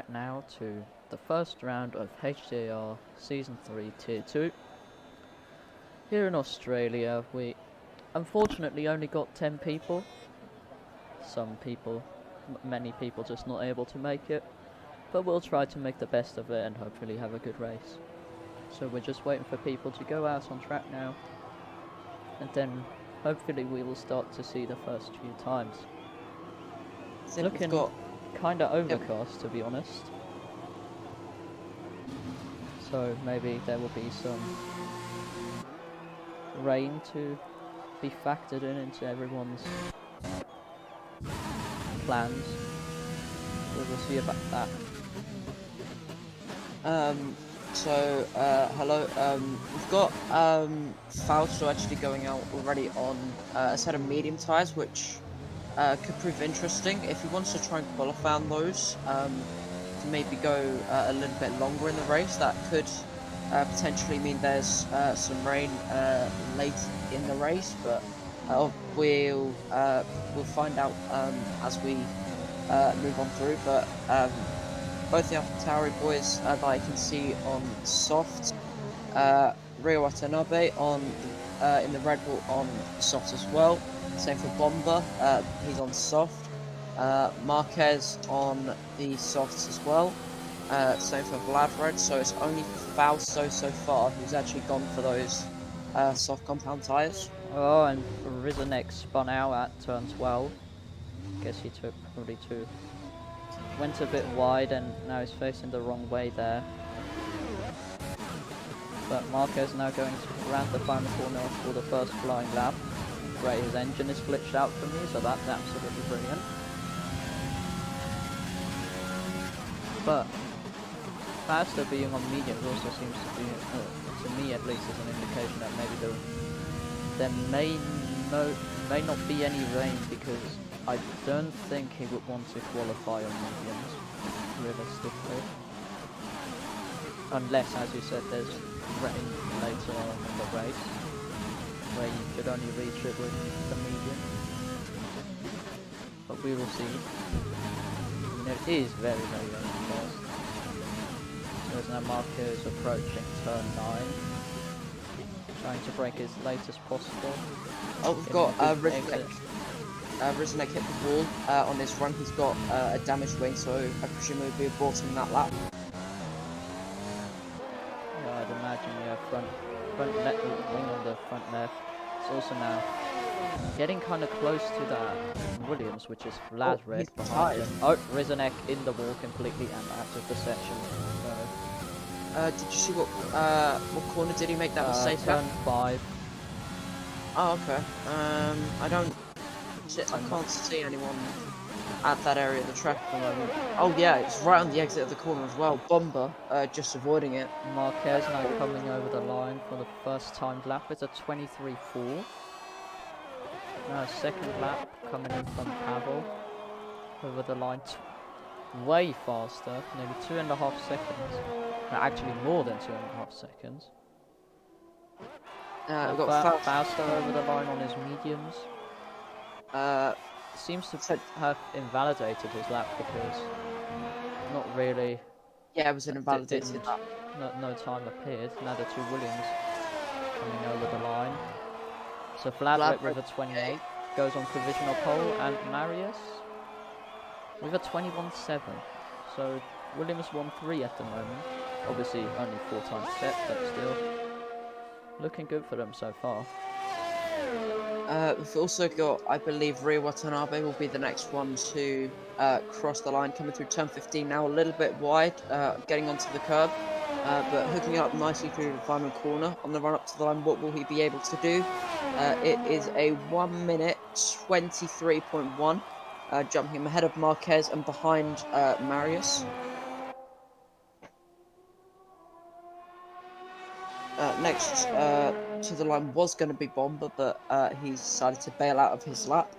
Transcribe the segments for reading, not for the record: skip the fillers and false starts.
track now to the first round of HTAR Season 3 Tier 2. Here in Australia, we unfortunately only got 10 people. Many people just not able to make it. But we'll try to make the best of it and hopefully have a good race. So we're just waiting for people to go out on track now. And then hopefully we will start to see the first few times. It's looking kinda overcast, to be honest. So maybe there will be some rain to be factored into everyone's plans. We will see about that. Hello. We've got Fausto actually going out already on a set of medium tyres, which could prove interesting. If he wants to try and qualify on those, to maybe go a little bit longer in the race, that could potentially mean there's some rain late in the race. But we'll find out as we move on through. But both the HTAR boys that I can see on soft, Rio Watanabe on in the Red Bull on soft as well. Same for Bomber, he's on soft. Marquez on the softs as well. Same for Vlad Red. So it's only Fausto so far who's actually gone for those soft compound tyres. Oh, and Rizanek spun out at turn 12. Guess he took probably two. Went a bit wide and now he's facing the wrong way there. But Marquez now going around the final corner for the first flying lap. Great, his engine is glitched out for me, so that's absolutely brilliant. But Fausto being on mediums also seems to be, to me at least, is an indication that maybe there may not be any rain, because I don't think he would want to qualify on mediums, realistically. Unless, as you said, there's rain later on in the race, where you could only reach it with the medium. But we will see. I mean, it is very, very, very fast. There's now Marquez approaching turn 9. Trying to break as late as possible. Oh, we've got Rizanek hit the wall on his run. He's got a damaged wing, so I presume he'll be aborting that lap. Yeah, I'd imagine, yeah, front left wing on the front left. It's also now getting kind of close to that Williams, which is Vlad Red behind him. Oh, Rizanek in the wall completely and out of the section. So, did you see what corner did he make that mistake at? Turn 5. Oh, okay. I can't see anyone at that area of the track at the moment. Oh yeah, it's right on the exit of the corner as well. Bomber just avoiding it. Marquez now coming over the line for the first time lap. It's a 23.4. Now second lap coming in from Pavel over the line way faster, nearly 2.5 seconds. No, actually more than 2.5 seconds. We've got Fausto over the line on his mediums. Seems to have invalidated his lap because not really. Yeah, it was an invalidated lap. No time appeared. Now the two Williams coming over the line. So Vlad with a 28 goes on provisional pole, and Marius with a 21.7. So Williams 1-3 at the moment. Obviously only 4 times set, but still looking good for them so far. We've also got, I believe, Rio Watanabe will be the next one to cross the line, coming through turn 15 now, a little bit wide, getting onto the curb, but hooking up nicely through the final corner. On the run up to the line, what will he be able to do? It is a 1 minute 23.1, jumping him ahead of Marquez and behind Marius. Next to the line was going to be Bomber, but he decided to bail out of his lap.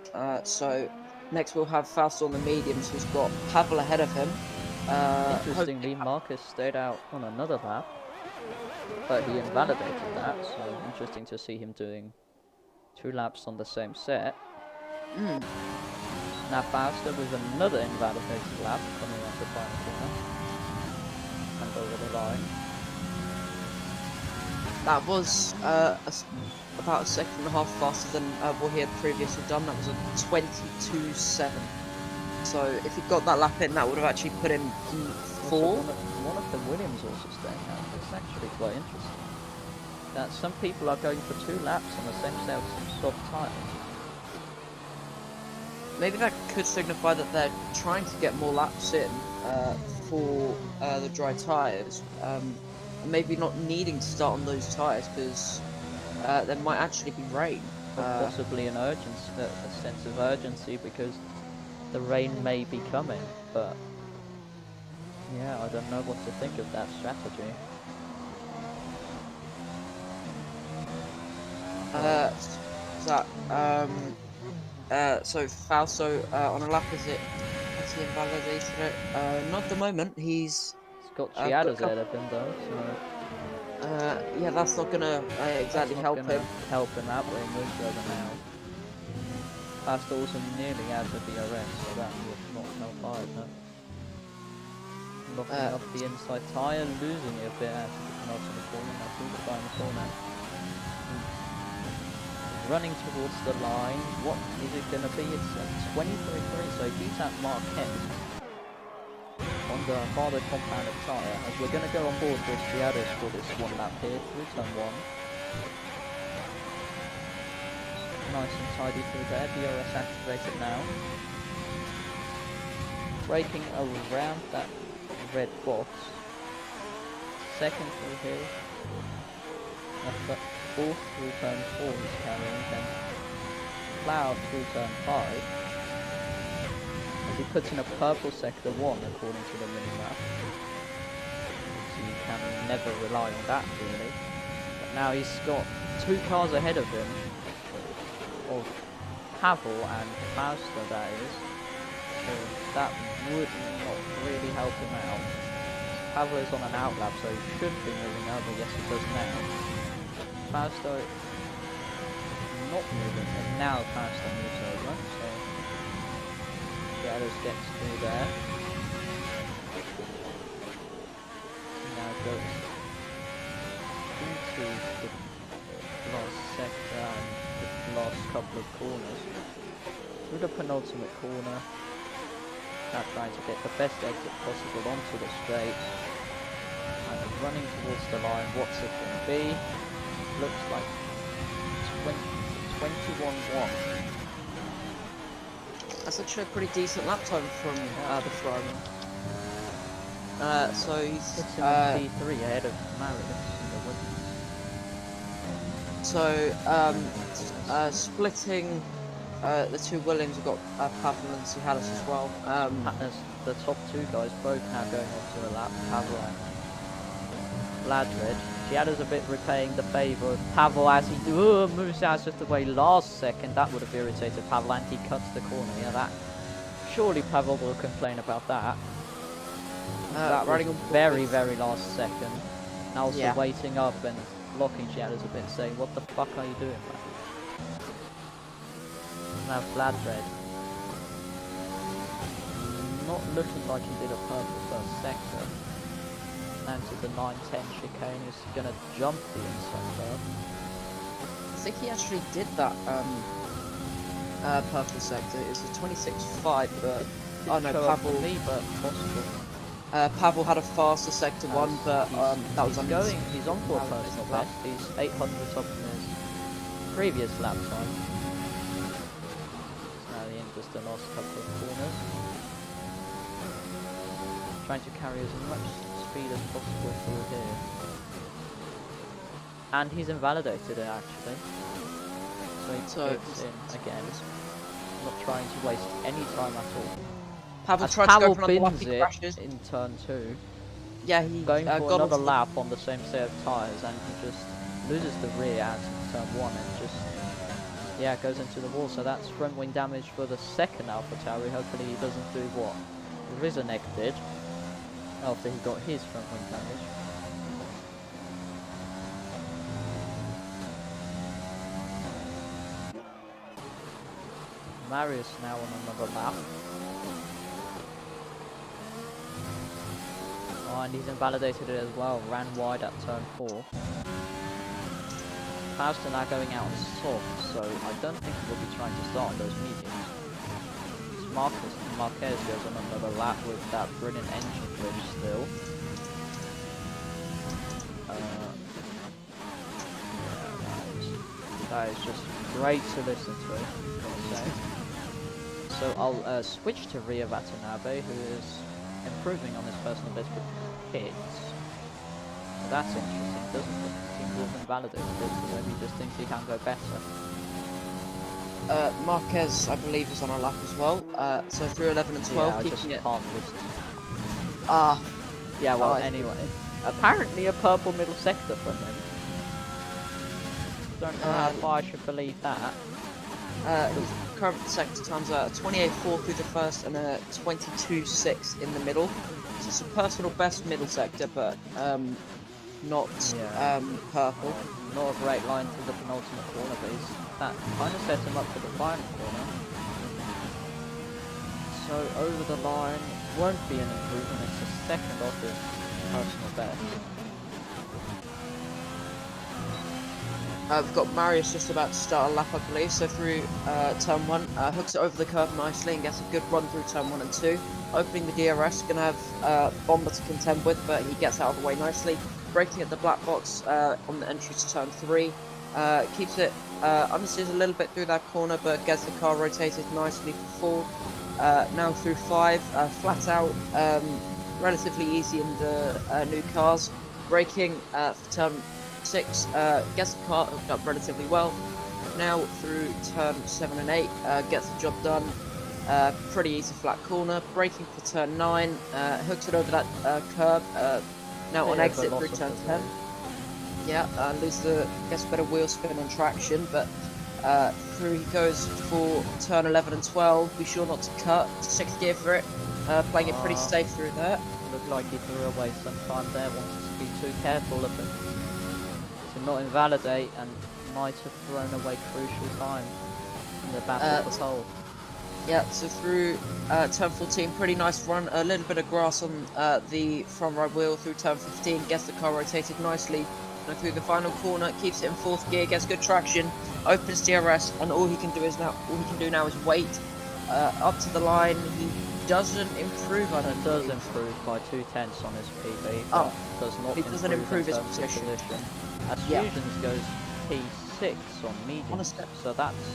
So next we'll have Fausto on the mediums, who's got Pavel ahead of him. Interestingly, Marcus stayed out on another lap, but he invalidated that, so interesting to see him doing 2 laps on the same set. Now Fausto with another invalidated lap coming off the final corner. over the line. That was about a second and a half faster than what he had previously done. That was a 22.7. So if he got that lap in, that would have actually put him P4. One of the Williams also staying out. It's actually quite interesting. That some people are going for 2 laps on the same set of soft tyres. Maybe that could signify that they're trying to get more laps in for the dry tyres. Maybe not needing to start on those tyres because there might actually be rain. Or possibly an urgency, a sense of urgency because the rain may be coming. But yeah, I don't know what to think of that strategy. So Fausto on a lap, has he invalidated it? Not at the moment. He's got Chiada's ahead of him though, so yeah, that's not gonna exactly help him. Help him out where he moves over now. Fausto also nearly out of DRS, so that would not help either. Locking off the inside tyre, losing it a bit out of the penultimate corner, now through the final corner. Running towards the line, what is it going to be? It's a 23.3, so he beats out Mark Kent on the harder compounded tyre, as we're going to go on board with Chiados for this one lap here, through turn 1. Nice and tidy through there, DRS activated now. Braking around that red box. Second through here. Fourth through turn 4 is carrying, then Cloud through turn 5. As he puts in a purple sector 1 according to the mini-map. So you can never rely on that really. But now he's got 2 cars ahead of him, of Pavel and Fausto that is. So that would not really help him out. Pavel is on an outlap, so he should be moving over. Yes, he does now. Fausto not moving, and now Fausto moves over, so Chiados gets through there. Now goes into the last sector and the last couple of corners. Through the penultimate corner, now trying to get the best exit possible onto the straight. And running towards the line, what's it going to be? Looks like 21.1. That's actually a pretty decent lap time from the Ferrari. So he's P3 ahead of Marius in the Williams. So splitting the 2 Williams, we've got Pavel and Cihalis as well. The top 2 guys both now going onto the lap, Pavel and Ladred. Chiada's a bit repaying the favour of Pavel as he moves out just away last second. That would have irritated Pavel, and he cuts the corner. Yeah, that. Surely Pavel will complain about that. That was very, very last second. And also waiting up and blocking Chiada's a bit, saying, "What the fuck are you doing, man?" Now Ladred. Not looking like he did a purple first sector. And to the 910 chicane, is going to jump the inside curve. I think he actually did that purple sector. It was a 26.5, but oh no, Pavel. But possible. Pavel had a faster sector 1, but that was He's on for a personal best. He's 800 up in his previous lap time. Now the end just the last couple of corners. Trying to carry as much speed as possible through here. And he's invalidated it actually. So he goes in again. Not trying to waste any time at all. Pavel tried to go for another lap, bins he it crashes. in turn 2. Yeah, he going for got another lap on the same set of tyres, and he just loses the rear out of turn 1 and just goes into the wall. So that's front wing damage for the second AlphaTauri. Hopefully he doesn't do what Rizanek did after he got his front wing damage. Marius now on another lap. behind, he's invalidated it as well, ran wide at turn 4. Fausto now going out on soft, so I don't think he will be trying to start on those mediums. Marquez goes on another lap with that brilliant engine glitch still. That is just great to listen to, I've got to say. So I'll switch to Ria Watanabe, who is improving on his personal best with hits. So that's interesting, doesn't it? He seems to have invalidated it, so maybe he just thinks he can go better. Marquez, I believe, is on a lap as well. So through 11 and 12, yeah, I just keeping it. can't listen. Yeah, well, anyway. Apparently a purple middle sector from him. Don't know how far I should believe that. His current sector times are 28.4 through the first and a 22.6 in the middle. So it's a personal best middle sector, but not purple. Not a great line to the penultimate corner, but that kind of sets him up for the final corner. So over the line won't be an improvement, it's a second off his personal best. We've got Marius just about to start a lap, I believe, so through turn 1, hooks it over the curve nicely and gets a good run through turn 1 and 2. Opening the DRS, going to have Bomber to contend with, but he gets out of the way nicely. Braking at the black box on the entry to turn 3. Keeps it understeers a little bit through that corner, but gets the car rotated nicely for 4. Now through 5, flat out, relatively easy in the new cars. Braking for turn 6, gets the car hooked up relatively well. Now through turn 7 and 8, gets the job done. Pretty easy flat corner. Braking for turn 9, hooks it over that curb. Now on exit through turn 10. Yeah, gets a better wheel spin and traction, but through he goes for turn 11 and 12. Be sure not to cut. 6th gear for it. Playing it pretty safe through there. Looked like he threw away some time there. Wanted to be too careful of it. To not invalidate and might have thrown away crucial time in the battle for pole. Yeah, so through turn 14, pretty nice run. A little bit of grass on the front right wheel through turn 15. Gets the car rotated nicely. And through the final corner, keeps it in 4th gear. Gets good traction. Opens DRS, and all he can do now is wait up to the line. He doesn't improve. I don't does improve by 2/10 on his PB. But does not. He doesn't improve his position. As Fusions goes P6 on medium, so that's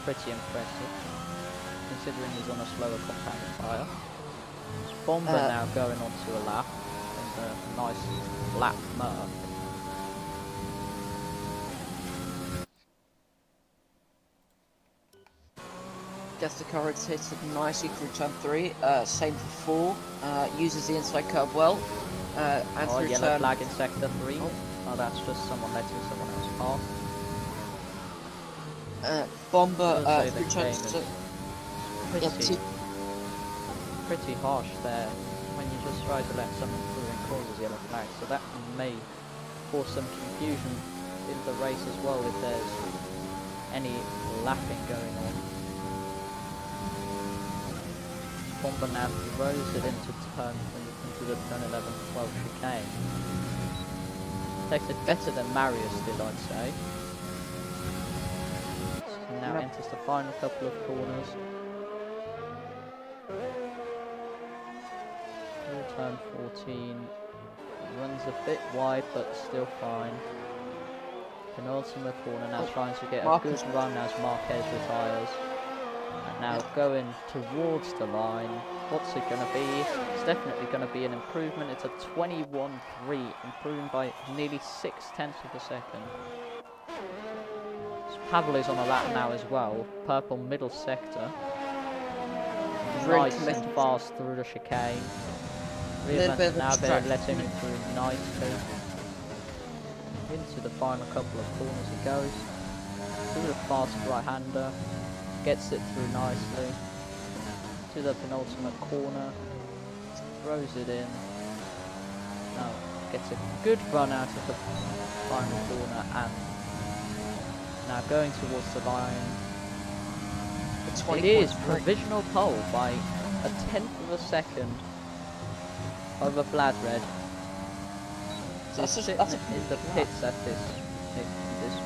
pretty impressive, considering he's on a slower compounded tyre. Bomber now going onto a lap, and a nice lap Merc. Gets the car rotated nicely through turn 3, same for 4, uses the inside curve well, and through yellow turn... flag in sector 3. Oh, that's just someone letting someone else pass. Bomber through turn... Pretty harsh there when you just try to let someone through and causes yellow flag, so that may cause some confusion in the race as well if there's any lapping going on. Bomber now throws it into the turn 11-12 chicane. Takes it better than Marius did, I'd say. So now enters the final couple of corners. Through turn 14, runs a bit wide but still fine. Penultimate corner now trying to get a good run as Marquez retires. And now going towards the line. What's it going to be? It's definitely going to be an improvement. It's a 21.3, improving by nearly 0.6 of a second. So Pavel is on a lap now as well. Purple middle sector. Nice and fast through the chicane. Now they're letting him through nicely. Into the final couple of corners he goes. Through the fast right-hander. Gets it through nicely. To the penultimate corner. Throws it in. Now gets a good run out of the final corner and now going towards the line. It is provisional pole by 1/10 of a second over Flat Red. are sitting in the pits at this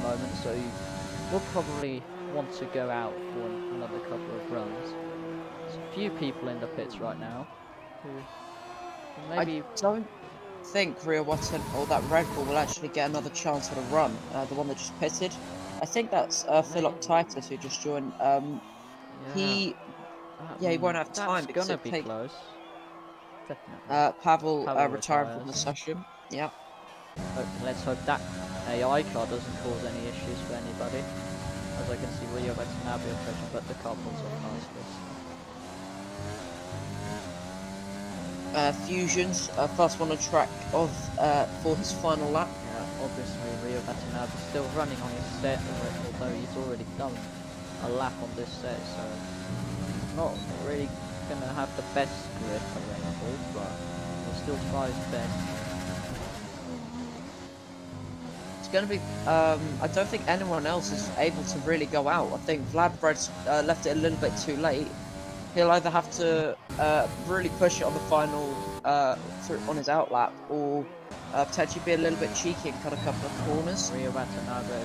moment, so you will probably want to go out for another couple of runs. There's a few people in the pits right now who maybe... I don't think Rio Watson or that Red Bull will actually get another chance at a run. The one that just pitted. I think that's Philoctitis who just joined. He won't have time because gonna it be take close. Definitely. Pavel retiring from retires. the session. Yeah. Let's hope that AI car doesn't cause any issues for anybody. As I can see, Rio Watanabe approaching, but the car pulls off nicely. Fusions, first one on track of for his final lap. Yeah, obviously Rio Watanabe is still running on his set, although he's already done a lap on this set, so not really gonna have the best grip available, but he'll still try his best. It's going to be, I don't think anyone else is able to really go out. I think Vlad Bred's left it a little bit too late. He'll either have to really push it on the final, on his outlap, or potentially be a little bit cheeky and cut a couple of corners. Rio Watanabe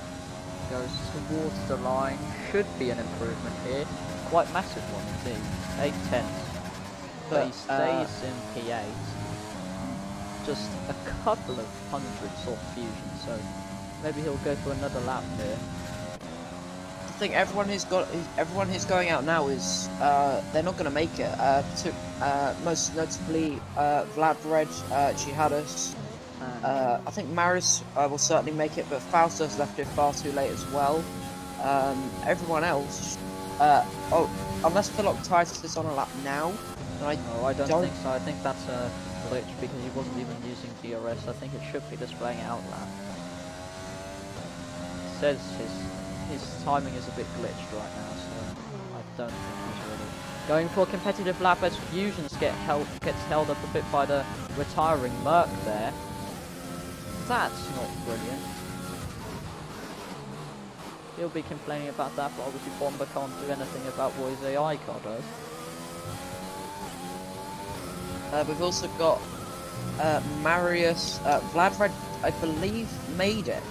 goes towards the line, should be an improvement here. Quite massive one indeed, 8/10. But he stays in P8. Just a couple of hundredths off Fusion, so maybe he'll go for another lap here. I think everyone who's going out now is they're not going to make it. Most notably Vlad Red, Jihadis. I think Maris will certainly make it, but Fausto's left it far too late as well. Everyone else, unless Philoctitis is on a lap now. I don't think so. I think that's a glitch because he wasn't even using DRS. I think it should be displaying outlap. It says his timing is a bit glitched right now, so I don't think he's really going for a competitive lap as Fusions gets held up a bit by the retiring Merc there. That's not brilliant. He'll be complaining about that, but obviously Bomber can't do anything about what his AI car does. We've also got Marius, Vlad Red, I believe, made it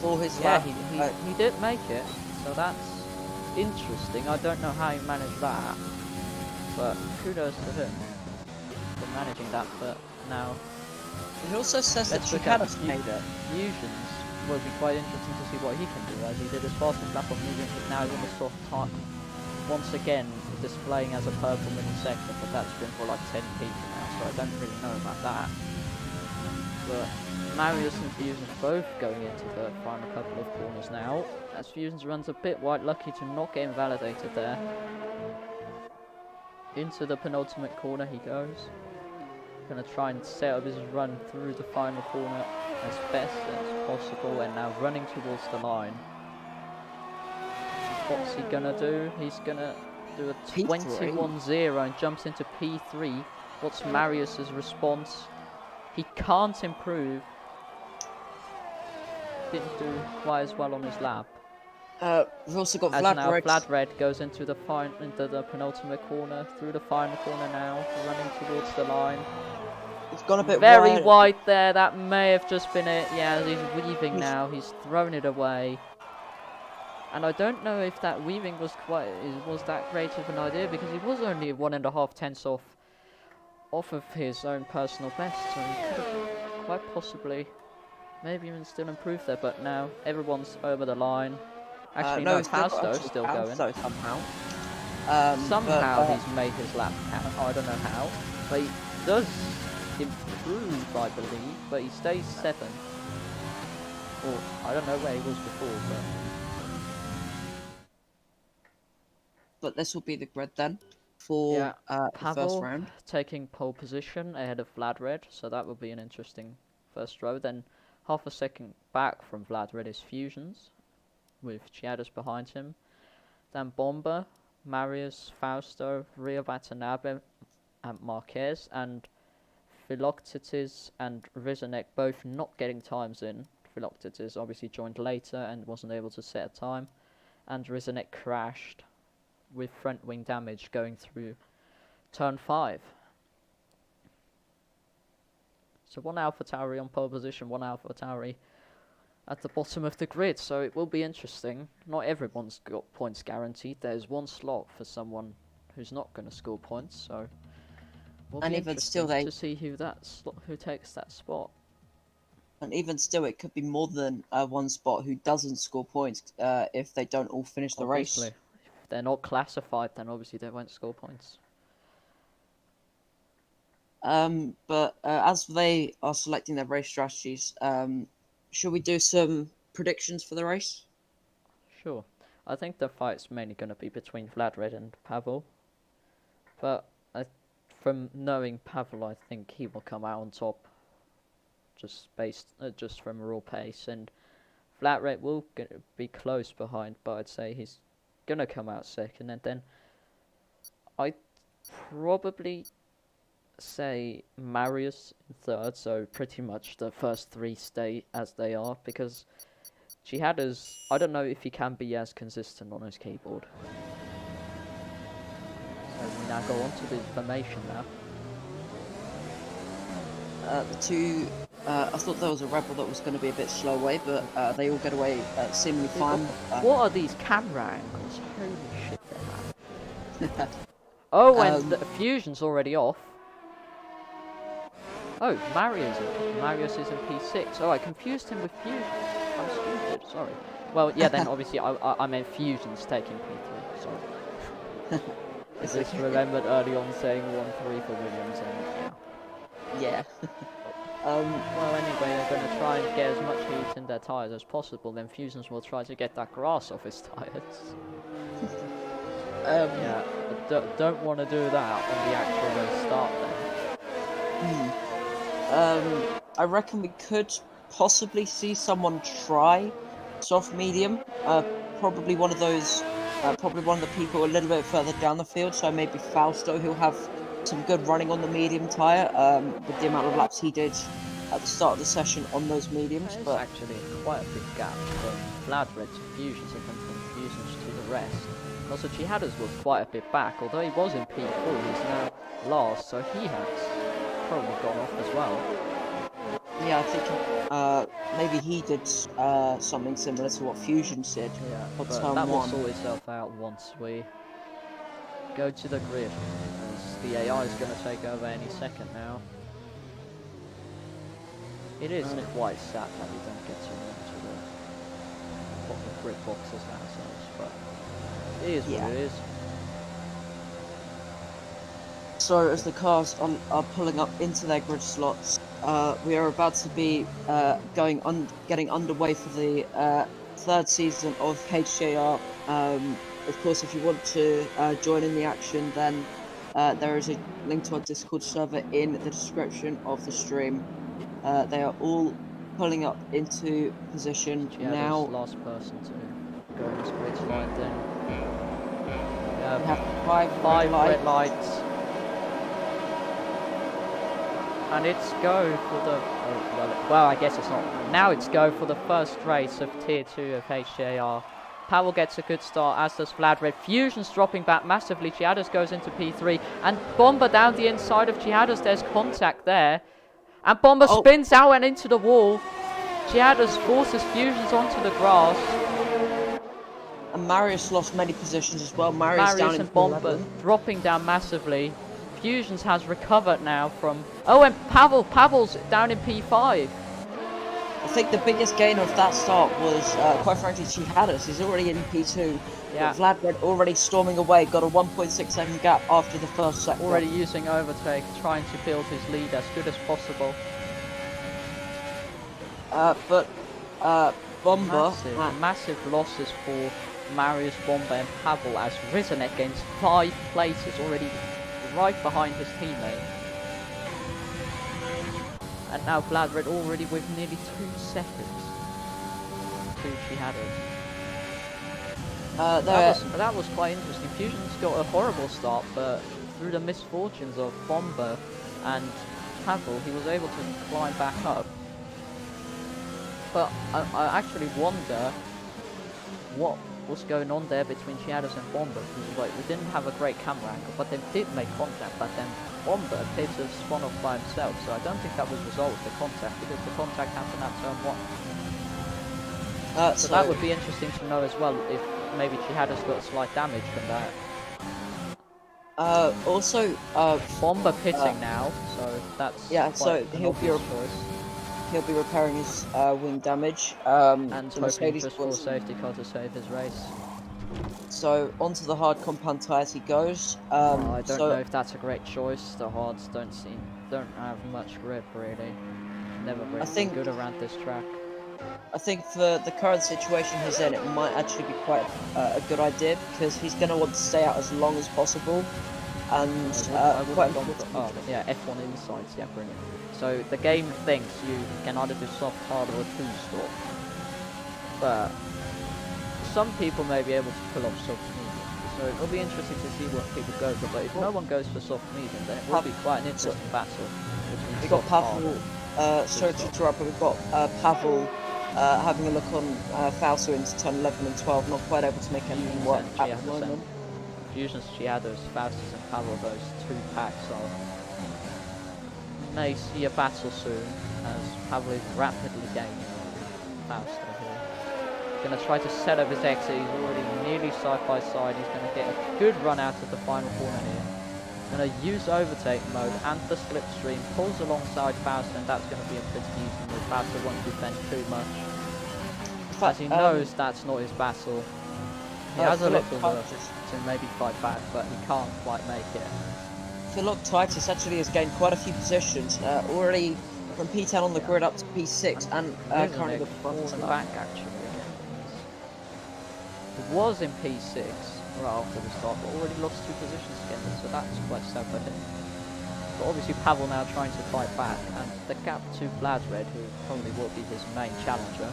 for his lap. He did make it, so that's interesting. I don't know how he managed that, but kudos to him for managing that. But now, it also says that Jihadis made it. Fusions will be quite interesting to see what he can do, as he did his fastest lap on medium, but now he's on the soft time. Once again, displaying as a purple middle sector, but that's been for like 10 people now, so I don't really know about that. But Marius and Fusions both going into the final couple of corners now, as Fusions runs a bit wide, lucky to not get invalidated there. Into the penultimate corner he goes. Gonna try and set up his run through the final corner as best as possible, and now running towards the line. What's he gonna do? He's gonna do a 21-0 and jumps into P3. What's Marius's response? He can't improve. Didn't do quite as well on his lap. We've also got Vlad Red goes into the penultimate corner, through the final corner now, running towards the line. It's gone a bit very wide there. That may have just been it. Yeah, he's weaving now. He's thrown it away. And I don't know if that weaving was that great of an idea, because he was only 1.5 tenths off of his own personal best, so he could have quite possibly maybe even still improved there. But now everyone's over the line. Actually, no, Fausto's still going. Somehow he's made his lap count. I don't know how, but he does improve, I believe. But he stays 7th. Or I don't know where he was before, but this will be the grid then for the first round. Taking pole position ahead of Vlad Red, so that will be an interesting first row. Then half a second back from Vlad Red is Fusions, with Chiadas behind him. Then Bomber, Marius, Fausto, Rio Watanabe, and Marquez, and Philoctitis and Rizanek both not getting times in. Philoctitis obviously joined later and wasn't able to set a time, and Rizanek crashed with front wing damage going through turn 5. So one AlphaTauri on pole position, one AlphaTauri at the bottom of the grid. So it will be interesting. Not everyone's got points guaranteed. There's one slot for someone who's not going to score points. So will And be even interesting still, to see who takes that spot. And even still, it could be more than one spot who doesn't score points if they don't all finish the Obviously, race. if they're not classified, then obviously they won't score points. But as they are selecting their race strategies, should we do some predictions for the race? Sure. I think the fight's mainly going to be between Vladred and Pavel. But from knowing Pavel, I think he will come out on top, just from raw pace. And Vladred will be close behind, but I'd say he's gonna come out second. And then I'd probably say Marius in third. So pretty much the first three stay as they are, because Jihada's, I don't know if he can be as consistent on his keyboard. So we now go on to the information now. I thought there was a rebel that was going to be a bit slow away, but they all get away seemingly fine. What are these camera angles? Holy shit, they're mad. Oh, and the fusion's already off. Oh, Marius is in P6. Oh, I confused him with fusion. I'm stupid, sorry. Well, yeah, then obviously I meant fusion's taking P3, sorry. I just remembered early on saying 1-3 for Williams, and yeah. Well, anyway, they're going to try and get as much heat in their tyres as possible, then Fusions will try to get that grass off his tyres. Yeah, don't want to do that on the actual start then. I reckon we could possibly see someone try soft medium. Probably one of the people a little bit further down the field, so maybe Fausto, who'll have some good running on the medium tyre, with the amount of laps he did at the start of the session on those mediums. There's but actually quite a big gap from Vladred to Fusions and then from Fusions to the rest. And also Jihada's was quite a bit back, although he was in P4, he's now last, so he has probably gone off as well. Yeah, I think maybe he did something similar to what Fusions did. Yeah, but that will sort itself out once we go to the grid, as the AI is going to take over any second now. It is quite sad that we don't get to run to the grid boxes ourselves, but it is what it is. So as the cars are pulling up into their grid slots, we are about to be getting underway for the third season of HTAR. Of course, if you want to join in the action, then there is a link to our Discord server in the description of the stream. They are all pulling up into position now. Last person to go in this grid slide then. We have five red lights. And it's go for the... well, I guess it's not. Now it's go for the first race of Tier 2 of HTAR. Pavel gets a good start, as does Vladred. Fusion's dropping back massively. Jihadas goes into P3. And Bomber down the inside of Jihadas. There's contact there. And Bomber spins out and into the wall. Jihadas forces Fusions onto the grass. And Marius lost many positions as well. Marius down and Bomber dropping down massively. Fusions has recovered now from... Oh, and Pavel's down in P5. I think the biggest gain of that start was, quite frankly, Jihadas. He's already in P2. Yeah. But Vladred already storming away, got a 1.6 second gap after the first sector. Already using overtake, trying to build his lead as good as possible. But Bomber... Massive losses for Marius, Bomber and Pavel, as Rizanek gains 5 places already right behind his teammate. And now Vladred already with nearly 2 seconds to Jihadas. That was quite interesting. Fusion's got a horrible start, but through the misfortunes of Bomber and Pavel, he was able to climb back up. But I actually wonder what what's going on there between Chiados and Bomber, because like we didn't have a great camera angle, but they did make contact, but then Bomber appeared to have spun off by himself, so I don't think that was a result of the contact, because the contact happened at turn 1. So that would be interesting to know as well, if maybe Chiados got slight damage from that. Also, Bomber pitting now, so that's so he'll be repairing his wing damage. And hoping just for safety car to save his race. So onto the hard compound tyres he goes. I don't know if that's a great choice. The hards don't have much grip really. Never really good around this track. I think for the current situation he's in, it might actually be quite a good idea, because he's going to want to stay out as long as possible. And yeah, F1 insights, yeah, brilliant. So the game thinks you can either do soft, hard, or 2-stop. But some people may be able to pull off soft medium. So it'll be interesting to see what people go for. But if no one goes for soft medium, then it will be quite an interesting battle. We've got Pavel, sorry to interrupt, but we've got Pavel having a look on Fausto into turn 11 and 12, not quite able to make anything work at the moment. Fusions, Chiados, Faustus and Pavel, those two packs are... may see a battle soon, as Pavel is rapidly gaining on Fausto here. Gonna try to set up his exit, he's already nearly side by side, he's gonna get a good run out of the final corner here. Gonna use overtake mode and the slipstream, pulls alongside Fausto, and that's gonna be a pretty easy move. Fausto won't defend too much, as he knows that's not his battle. He has a little work to maybe fight back, but he can't quite make it. Philoctitis actually has gained quite a few positions, already from P10 on the grid up to P6, and currently the front back actually. It was in P6 right after the start, but already lost 2 positions again, so that's quite sad for him. But obviously Pavel now trying to fight back, and the gap to Vladred, who probably will be his main challenger,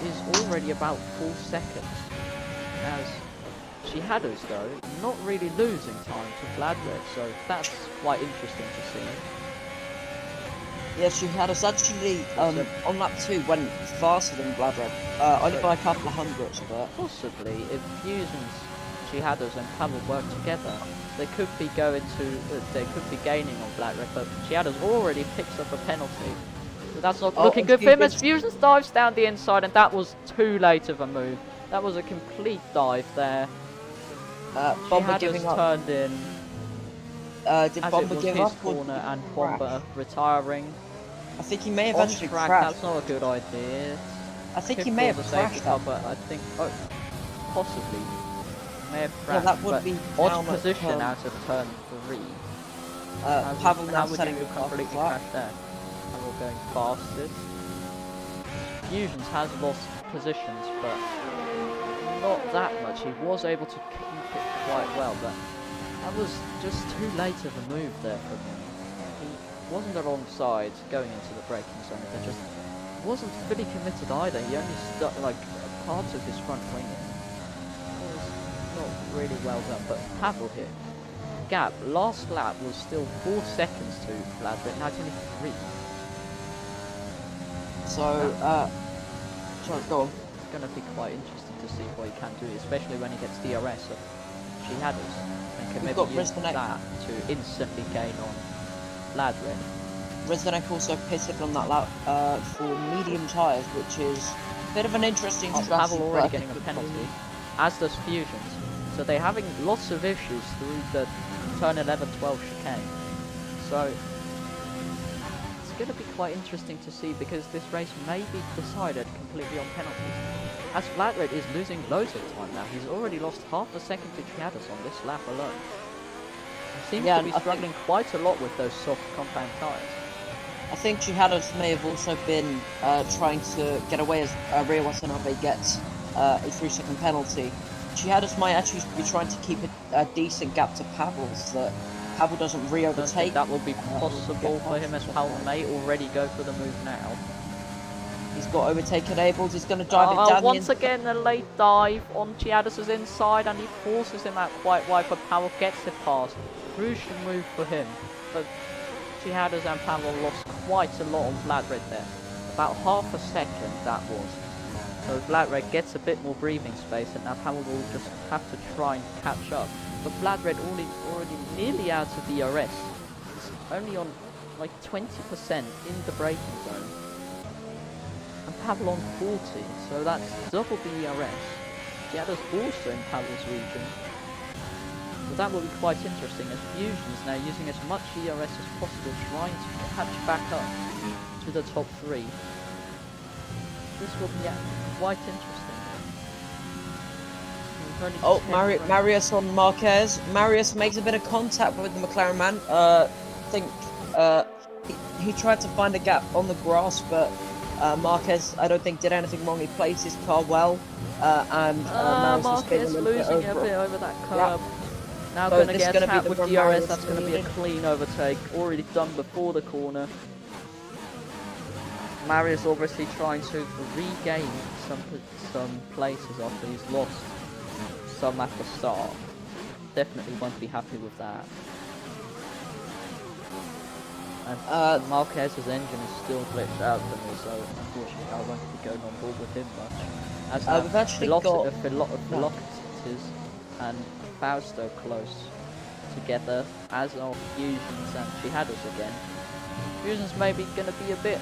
is already about 4 seconds. As Chiados, though, not really losing time to Vladred, so that's quite interesting to see. Yeah, Chiados actually, on lap 2, went faster than Vladred, only by a couple of hundreds, but... Possibly, if Fusions, Chiados and Pavel work together, they could be gaining on Vladred, but Chiados already picks up a penalty. So that's not looking good for him, as Fusions dives down the inside, and that was too late of a move. That was a complete dive there. Bomber giving up. Turned in. Did Bomber give up? Corner and Bomber retiring. I think he may have actually crashed. That's not a good idea. I think he may have crashed. But I think, possibly, may have crashed. Yeah, that would be odd position out of turn 3. Pavel now setting a completely crash there. Pavel going fastest. Fusions has lost positions, but not that much. He was able to keep it quite well, but that was just too late of a move there from him. He wasn't alongside going into the braking zone, but just wasn't fully committed either. He only stuck like parts of his front wing. It was not really well done, but Pavel here. Gap, last lap was still 4 seconds to Vladred, now it's only 3. So, sorry, go on. It's going to be quite interesting to see what he can do, especially when he gets DRS of Chiados, and can maybe use that to instantly gain on Vladred. Rezdanek also pitted on that lap for medium tyres, which is a bit of an interesting strategy. Pavel already getting a penalty, as does Fusions. So they're having lots of issues through the turn 11-12 chicane. So it's going to be quite interesting to see, because this race may be decided completely on penalties. As Vladred is losing loads of time now, he's already lost half a second to Chiados on this lap alone. He seems to be struggling quite a lot with those soft compound tyres. I think Chiados may have also been trying to get away as Rio Watanabe gets a 3-second penalty. Chiados might actually be trying to keep a decent gap to Pavel, so that Pavel doesn't re-overtake. That will be possible for him, as Pavel may already go for the move now. He's got overtake enabled, he's going to dive it down. Once again, a late dive on Chiados' inside, and he forces him out quite wide, but Pavel gets it past. Crucial move for him, but Chiados and Pavel lost quite a lot on Vladred there. About half a second, that was. So Vladred gets a bit more breathing space, and now Pavel will just have to try and catch up. But Vladred already nearly out of DRS. It's only on like 20% in the braking zone. And Pavel on 40, so that's double the DRS. Giada's also in Pavel's region. But that will be quite interesting as Fusion's now using as much DRS as possible, trying to catch back up to the top 3. This will be quite interesting. Oh, Marius on Marquez. Marius makes a bit of contact with the McLaren man. I think he tried to find a gap on the grass, but Marquez, I don't think, did anything wrong. He placed his car well, and Marquez losing a bit over that curb. Yep. Now So going to get tapped with DRS. That's going to be a clean overtake, already done before the corner. Marius obviously trying to regain some places after he's lost some at the start. Definitely won't be happy with that. And Marquez's engine is still glitched out for me, so unfortunately I won't be going on board with him much. As we've actually got Philoctetes and Fausto close together, as are Fusions and Chihadas again. Fusions maybe going to be a bit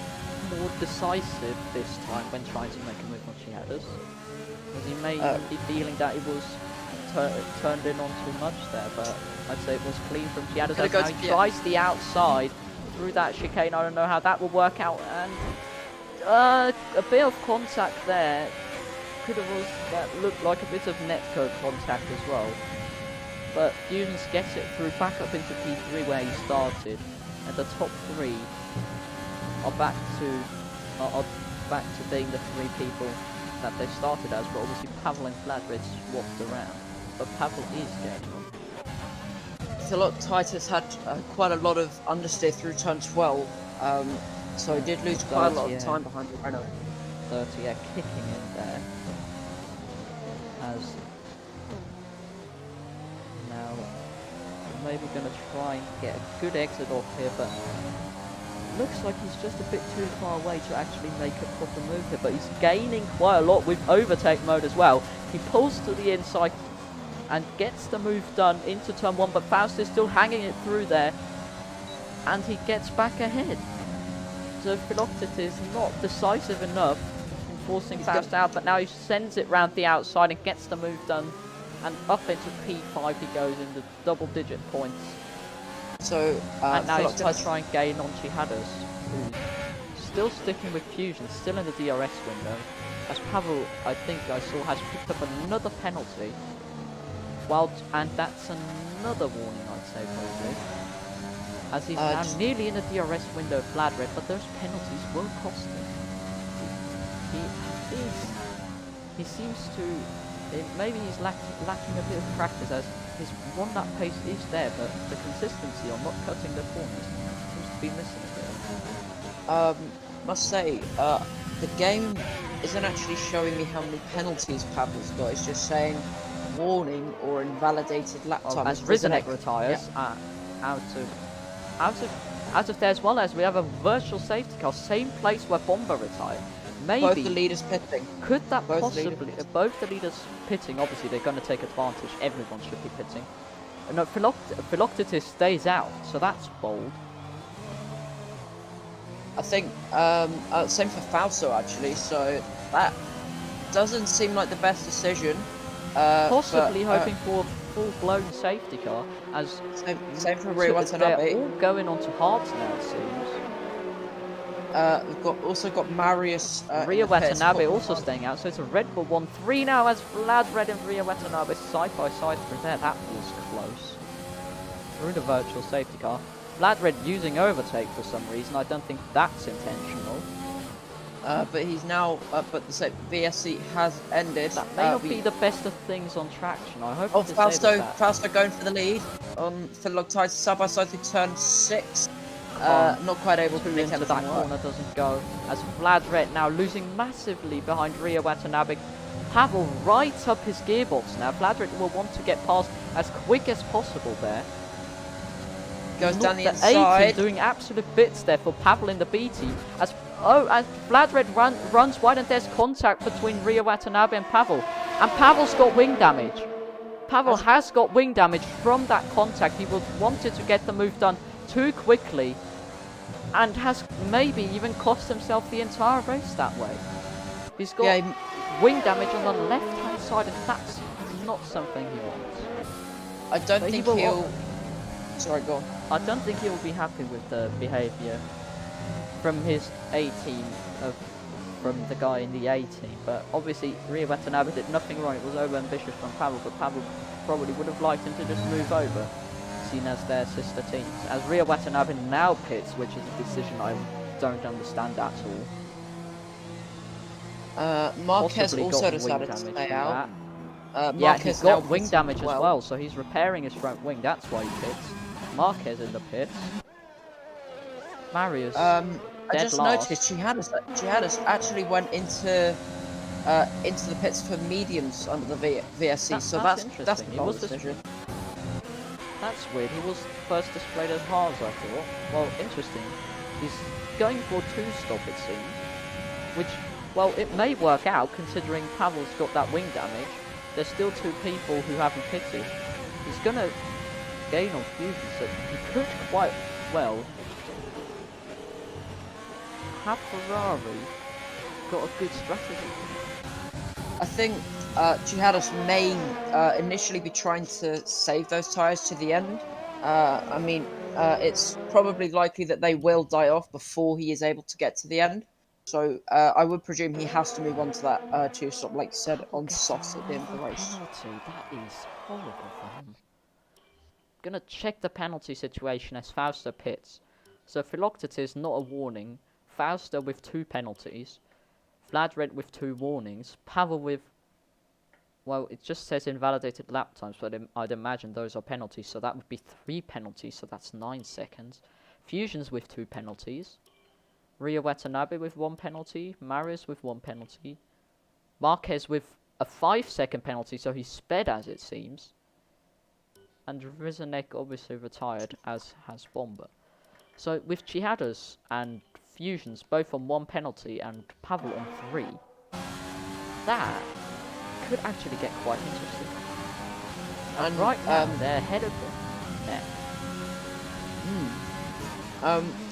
more decisive this time when trying to make a move on Chihadas, because he may be feeling that he was turned in on too much there, but I'd say it was clean from Chihadas. Now he tries the outside through that chicane. I don't know how that will work out, and a bit of contact there. That looked like a bit of netcode contact as well. But Fusions gets it through back up into P3 where he started, and the top 3 are back to being the 3 people that they started as, but obviously Pavel and Vladred swapped around. But Pavel is getting on. Philoctetes had quite a lot of understeer through turn 12, so he did lose quite a lot of time behind the Renault. 30, kicking in there. As now maybe going to try and get a good exit off here, but looks like he's just a bit too far away to actually make a proper move here, but he's gaining quite a lot with overtake mode as well. He pulls to the inside and gets the move done into turn 1, but Faust is still hanging it through there, and he gets back ahead. So Philoctetes is not decisive enough in forcing Faust out, but now he sends it round the outside and gets the move done, and up into P5 he goes into double-digit points. So, and now he's going to try and gain on Chihadas, who's still sticking with Fusion, still in the DRS window, as Pavel, I think I saw, has picked up another penalty. And that's another warning, I'd say, probably. As he's now nearly in the DRS window of Vladred, but those penalties will cost him. He seems to... maybe he's lacking a bit of practice, as his one-lap pace is there, but the consistency on not cutting the corners seems to be missing a bit. Must say, the game isn't actually showing me how many penalties Pavel's got. It's just saying warning or invalidated lap time. As Rizanek retires out of there, as well as we have a virtual safety car, same place where Bomber retired. Maybe both the leaders pitting. Could that possibly both the leaders pitting? Obviously, they're going to take advantage. Everyone should be pitting. No, Philoctetes stays out, so that's bold. I think same for Fausto actually. So that doesn't seem like the best decision. Possibly hoping for a full-blown safety car, as same for Ria Watanabe. They're all going on to hards now, it seems. We've also got Marius. Ria Watanabe also staying out, so it's a Red Bull 1-3 now as Vladred and Ria Watanabe side by side through there. That was close. Through the virtual safety car. Vladred using overtake for some reason. I don't think that's intentional. But he's now, but the VSC has ended. That may not be the best of things on traction. I hope. Oh, Fausto going for the lead on Philoctetes side by side through turn 6. Not quite able to make into that corner, doesn't go. As Vladred now losing massively behind Ria Watanabe. Pavel right up his gearbox now. Vladred will want to get past as quick as possible there. Goes down the A inside. team doing absolute bits there for Pavel in the B team. As Vlad Red runs wide and there's contact between Rio Watanabe and Pavel. And Pavel's got wing damage. Pavel has got wing damage from that contact. He wanted to get the move done too quickly. And has maybe even cost himself the entire race that way. He's got wing damage on the left-hand side, and that's not something he wants. I don't think he'll... Sorry, go on. I don't think he'll be happy with the behaviour from his A team, from the guy in the A team. But obviously, Rio Watanabe did nothing wrong. It was over-ambitious from Pavel, but Pavel probably would have liked him to just move over, seen as their sister teams. As Rio Watanabe now pits, which is a decision I don't understand at all. Marquez also decided to stay out. Yeah, he's got wing damage as well, so he's repairing his front wing. That's why he pits. Marquez in the pits. Marius. I just noticed Chihadas actually went into the pits for mediums under the VSC. So that's a decision. That's weird. He was first displayed as hards, I thought. Well, interesting. He's going for 2-stop, it seems. Which, well, it may work out considering Pavel's got that wing damage. There's still 2 people who haven't pitted. He's gonna gain on fusion, so he could quite well have Ferrari got a good strategy. I think Chihadas may initially be trying to save those tyres to the end. I mean, it's probably likely that they will die off before he is able to get to the end. So I would presume he has to move on to that 2-stop, like you said, on softs at the end of the race. Penalty, that is horrible for him. Gonna check the penalty situation as Fausto pits. So Philoctetes, not a warning. Fausto with 2 penalties. Vlad Red with 2 warnings. Pavel with... Well, it just says invalidated lap times, but I'd imagine those are penalties. So that would be 3 penalties, so that's 9 seconds. Fusions with 2 penalties. Rio Watanabe with 1 penalty. Marius with 1 penalty. Marquez with a 5-second penalty, so he's sped as it seems. And Rizanek obviously retired, as has Bomber. So with Chihadas and Fusions both on 1 penalty and Pavel on 3, that could actually get quite interesting. And right now, they're ahead of the net.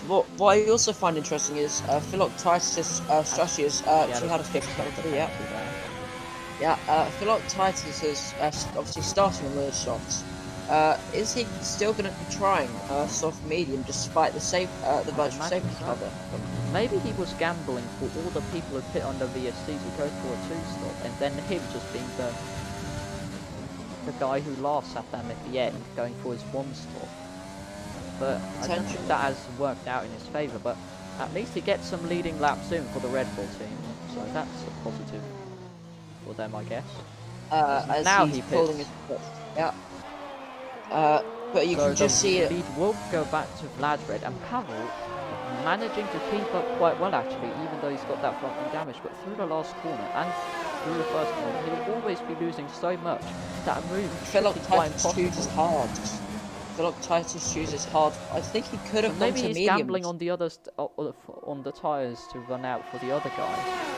What I also find interesting is Philoctetes' strategy is Chihadas gets penalty, Philoctetes is obviously starting on those softs. Is he still going to be trying soft medium despite the virtual safety cover? Maybe he was gambling for all the people who pit on the VSC to go for a 2-stop, and then him just being the guy who laughs at them at the end, going for his 1-stop. But I don't think that has worked out in his favour, but at least he gets some leading lap soon for the Red Bull team, so that's a positive for them, I guess. As now he's he pulling his foot. Yeah. But you can just see it. The lead will go back to Vlad Red, and Pavel managing to keep up quite well actually, even though he's got that front wing damage. But through the last corner and through the first corner, he'll always be losing so much that a move Philoctetes chooses hard. Philoctetes chooses hard. I think he could have gone to mediums. Maybe he's gambling on the others, on the tyres to run out for the other guys.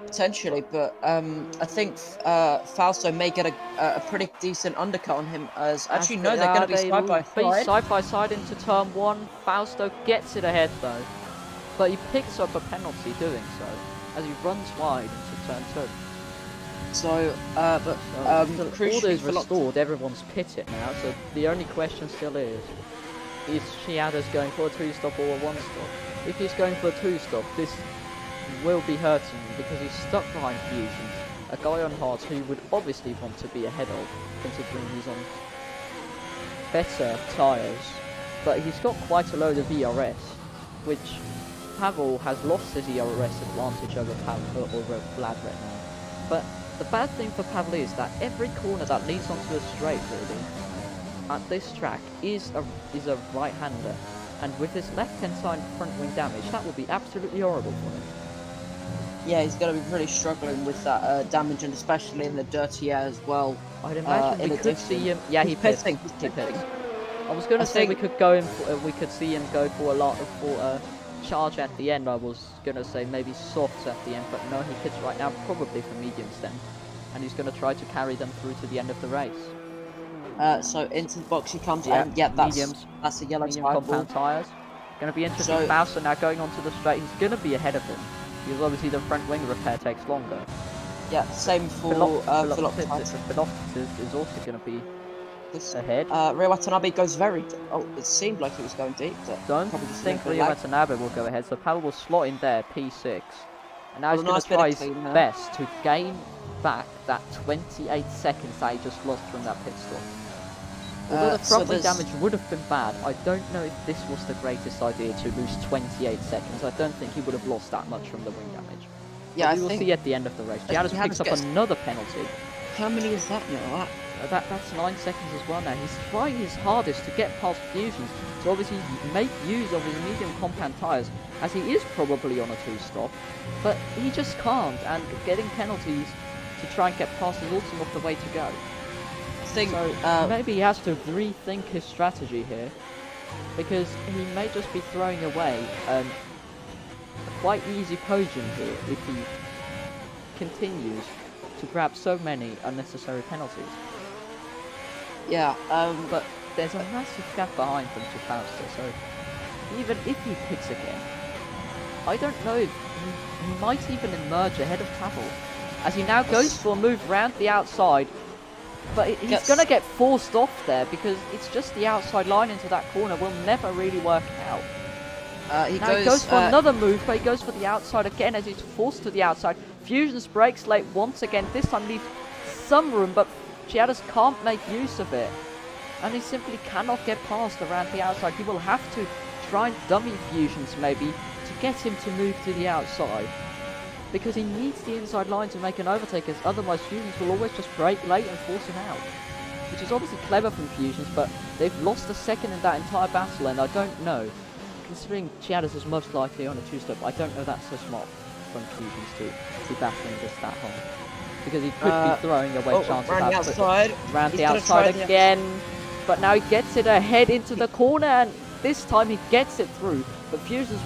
Potentially, but I think Fausto may get a pretty decent undercut on him. As actually, no, they're going to be side by side. Side by side into turn 1. Fausto gets it ahead though, but he picks up a penalty doing so as he runs wide into turn 2. So, order is restored. Everyone's pitted now, so the only question still is Chihadas going for a 2-stop or a 1-stop? If he's going for a 2-stop, this will be hurting him because he's stuck behind Fusion, a guy on hards who would obviously want to be ahead of, considering he's on better tyres, but he's got quite a load of ERS, which Pavel has lost his ERS advantage over Vlad right now. But the bad thing for Pavel is that every corner that leads onto a straight, really, at this track is a right-hander, and with his left-hand side front wing damage, that would be absolutely horrible for him. Yeah, he's going to be really struggling with that damage, and especially in the dirty air as well. I'd imagine we could see him. Yeah, he pits. I was gonna I say think- we could see him go for a charge at the end. I was gonna say maybe softs at the end, but no, he hits right now probably for mediums then, and he's gonna try to carry them through to the end of the race. So into the box he comes, Yeah, and yeah, mediums. that's a yellow Medium tire compound ball. tyres. Gonna be interesting. So- Fausto now going onto the straight. He's gonna be ahead of him because obviously the front wing repair takes longer. Yeah, same for Philoptis is also gonna be ahead. Rio Watanabe goes very. Oh, it seemed like he was going deep. But Don't probably just a think little bit Rio lag. Watanabe will go ahead, so Pavel will slot in there, P6. And now Well, he's a going nice to bit of try his clean there. best to gain back that 28 seconds that he just lost from that pit stop. Although the so front wing there's- damage would have been bad, I don't know if this was the greatest idea to lose 28 seconds. I don't think he would have lost that much from the wing damage. Yeah, But we will see at the end of the race. Giannis picks up another penalty. How many is that now? That's 9 seconds as well now. He's trying his hardest to get past Fusions, to obviously make use of his medium compound tyres, as he is probably on a 2-stop, but he just can't, and getting penalties to try and get past is also not the way to go. I think So maybe he has to rethink his strategy here, because he may just be throwing away a quite easy podium here if he continues to grab so many unnecessary penalties. yeah, But there's a massive gap behind them to Fausto, so even if he picks again, I don't know if he might even emerge ahead of Pavel, as he now goes for a move round the outside, but he's going to get forced off there because it's just the outside line into that corner will never really work out. he Now he goes for another move, but he goes for the outside again as he's forced to the outside. Fusions brakes late once again, this time leaves some room, but Chiadas can't make use of it. And he simply cannot get past around the outside. He will have to try and dummy Fusions maybe to get him to move to the outside. Because he needs the inside line to make an overtake, as otherwise Fusions will always just brake late and force him out. Which is obviously clever from Fusions, but they've lost a second in that entire battle, and I don't know. Considering Chiadas is most likely on a 2-stop, I don't know that's so smart from Fusions to be battling this that hard. Because he could be throwing away chances round the out, outside. round He's the gonna outside try again. But now he gets it ahead into the corner, and this time he gets it through. But Fusions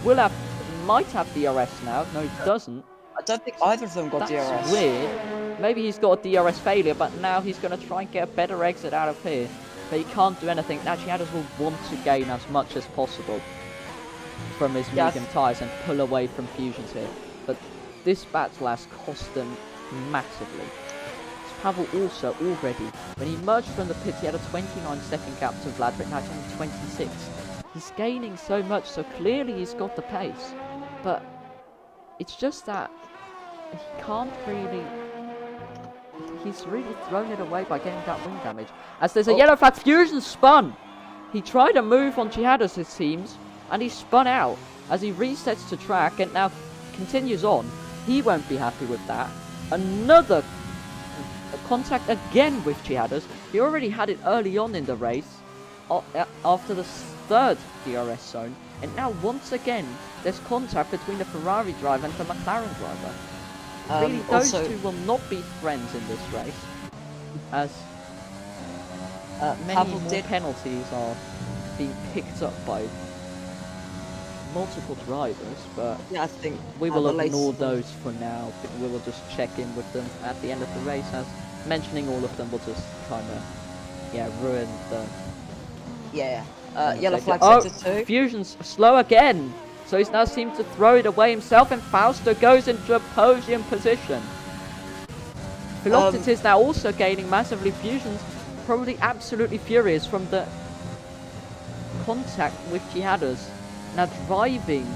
might have DRS now. No, he doesn't. I don't think either of them got That's DRS. weird. Maybe he's got a DRS failure, but now he's going to try and get a better exit out of here. But he can't do anything. Now Chiadas will want to gain as much as possible from his medium tyres and pull away from Fusions here. But this battle has cost them massively. Pavel also already, when he emerged from the pit, he had a 29-second gap to Vlad, but now it's only 26. He's gaining so much, so clearly he's got the pace. But it's just that he can't really... He's really thrown it away by getting that wing damage. As there's a yellow flag, Fusion spun! He tried a move on Chiadas, it seems, and he spun out as he resets to track and now continues on. He won't be happy with that. Another contact again with Chiadas. He already had it early on in the race after the third DRS zone, and now once again there's contact between the Ferrari driver and the McLaren driver. Really, those two will not be friends in this race, as many more penalties are being picked up by multiple drivers, but yeah, I think we will ignore those for now. We will just check in with them at the end of the race, as mentioning all of them will just kind of ruin the yellow flag sector 2. Fusion's slow again, so he's now seemed to throw it away himself, and Fausto goes into a podium position. Philoptis is now also gaining massively. Fusion's probably absolutely furious from the contact with Chiadas, now driving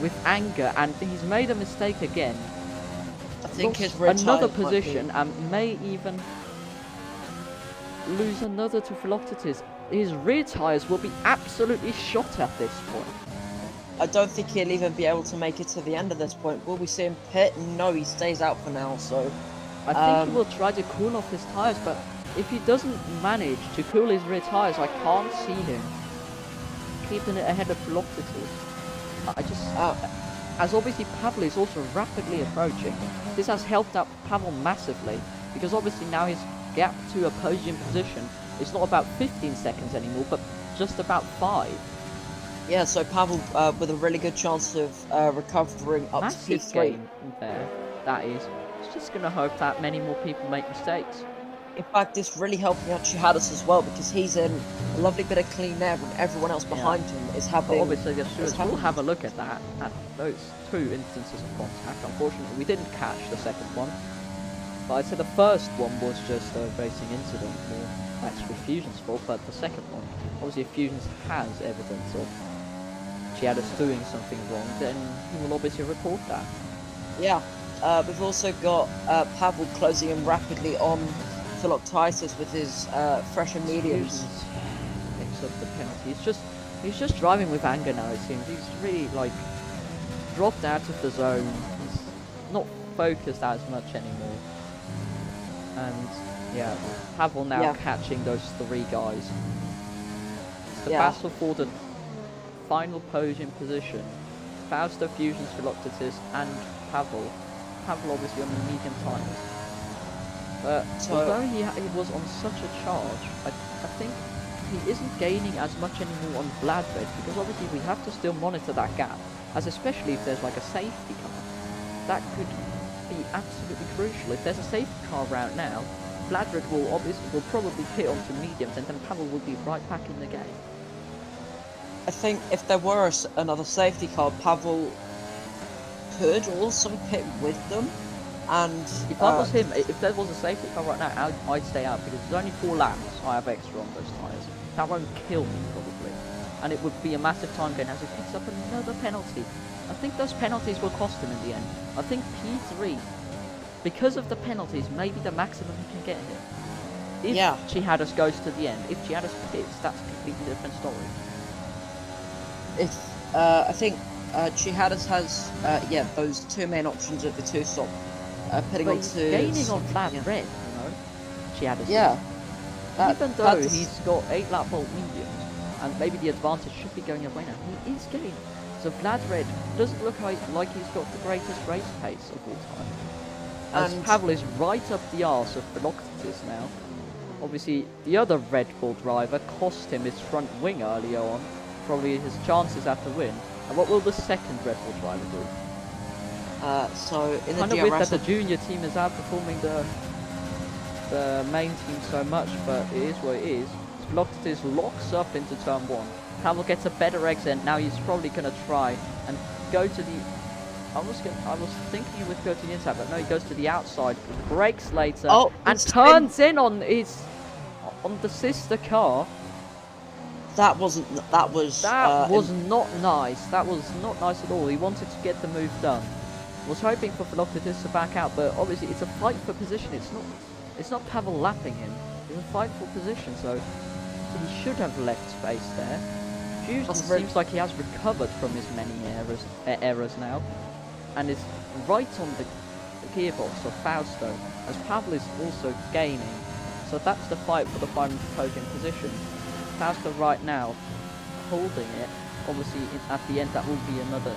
with anger, and he's made a mistake again. I think his another position and may even lose another to Philoptis. His rear tyres will be absolutely shot at this point. I don't think he'll even be able to make it to the end of this point. Will we see him pit? No, he stays out for now, so... I think he will try to cool off his tyres, but if he doesn't manage to cool his rear tyres, I can't see him keeping it ahead of Philoptis. I just... as obviously Pavel is also rapidly approaching, this has helped out Pavel massively, because obviously now his gap to a podium position is not about 15 seconds anymore, but just about 5. Yeah, so Pavel with a really good chance of recovering up Massive to P3. gain there. That is. It's just gonna hope that many more people make mistakes. In fact, this really helping out Chihadas as well because he's in a lovely bit of clean air and everyone else behind him is having... But obviously the stewards will have a look at that, at those 2 instances of contact. Unfortunately, we didn't catch the second one. But I'd say the first one was just a racing incident, or actually Fusion's fault, but the second one, obviously if Fusions has evidence of Chihadas doing something wrong, then he will obviously report that. Yeah, we've also got Pavel closing in rapidly on Philoctitis with his fresh and mediums. Picks up the penalty. He's just driving with anger now, it seems. He's really, like, dropped out of the zone. He's not focused as much anymore. And, yeah, Pavel now catching those 3 guys. It's the battle for the final podium position. Fausto, Fusions, Philoctitis, and Pavel. Pavel obviously on the medium timers. But although he was on such a charge, I think he isn't gaining as much anymore on Vladred, because obviously we have to still monitor that gap, as especially if there's like a safety car. That could be absolutely crucial. If there's a safety car around now, Vladred will probably pit onto mediums, and then Pavel will be right back in the game. I think if there were another safety car, Pavel could also pit with them. And if I was him, if there was a safety car right now, I'd stay out, because there's only 4 laps I have extra on those tyres. That won't kill me, probably. And it would be a massive time gain as he picks up another penalty. I think those penalties will cost him in the end. I think P3, because of the penalties, maybe the maximum he can get here. If Chihadas goes to the end, if Chihadas pits, that's a completely different story. I think Chihadas has, those 2 main options of the 2 stop. Pitting onto gaining on flat red, you know, Chihadas. Yeah. Even though he's got 8 lap bolt mediums, and maybe the advantage should be going away now, he is gaining. So Vlad Red doesn't look like he's got the greatest race pace of all time. As Pavel is right up the arse of Philoctetes now. Obviously, the other Red Bull driver cost him his front wing earlier on, probably his chances at the win. And what will the second Red Bull driver do? So in the kind of weird that the junior team is outperforming the main team so much, but it is what it is. Philoctetes locks up into turn 1. Pavel gets a better exit. Now he's probably going to try and go to the... I was thinking he would go to the inside, but no, he goes to the outside, brakes later, and turns in on the sister car. That was not nice. That was not nice at all. He wanted to get the move done. Was hoping for Philoctetes to back out, but obviously it's a fight for position. It's not Pavel lapping him. It's a fight for position, so he should have left space there. Fusion seems like he has recovered from his many errors now, and is right on the gearbox of Fausto, as Pavel is also gaining. So that's the fight for the final podium position. Fausto right now holding it. Obviously at the end that will be another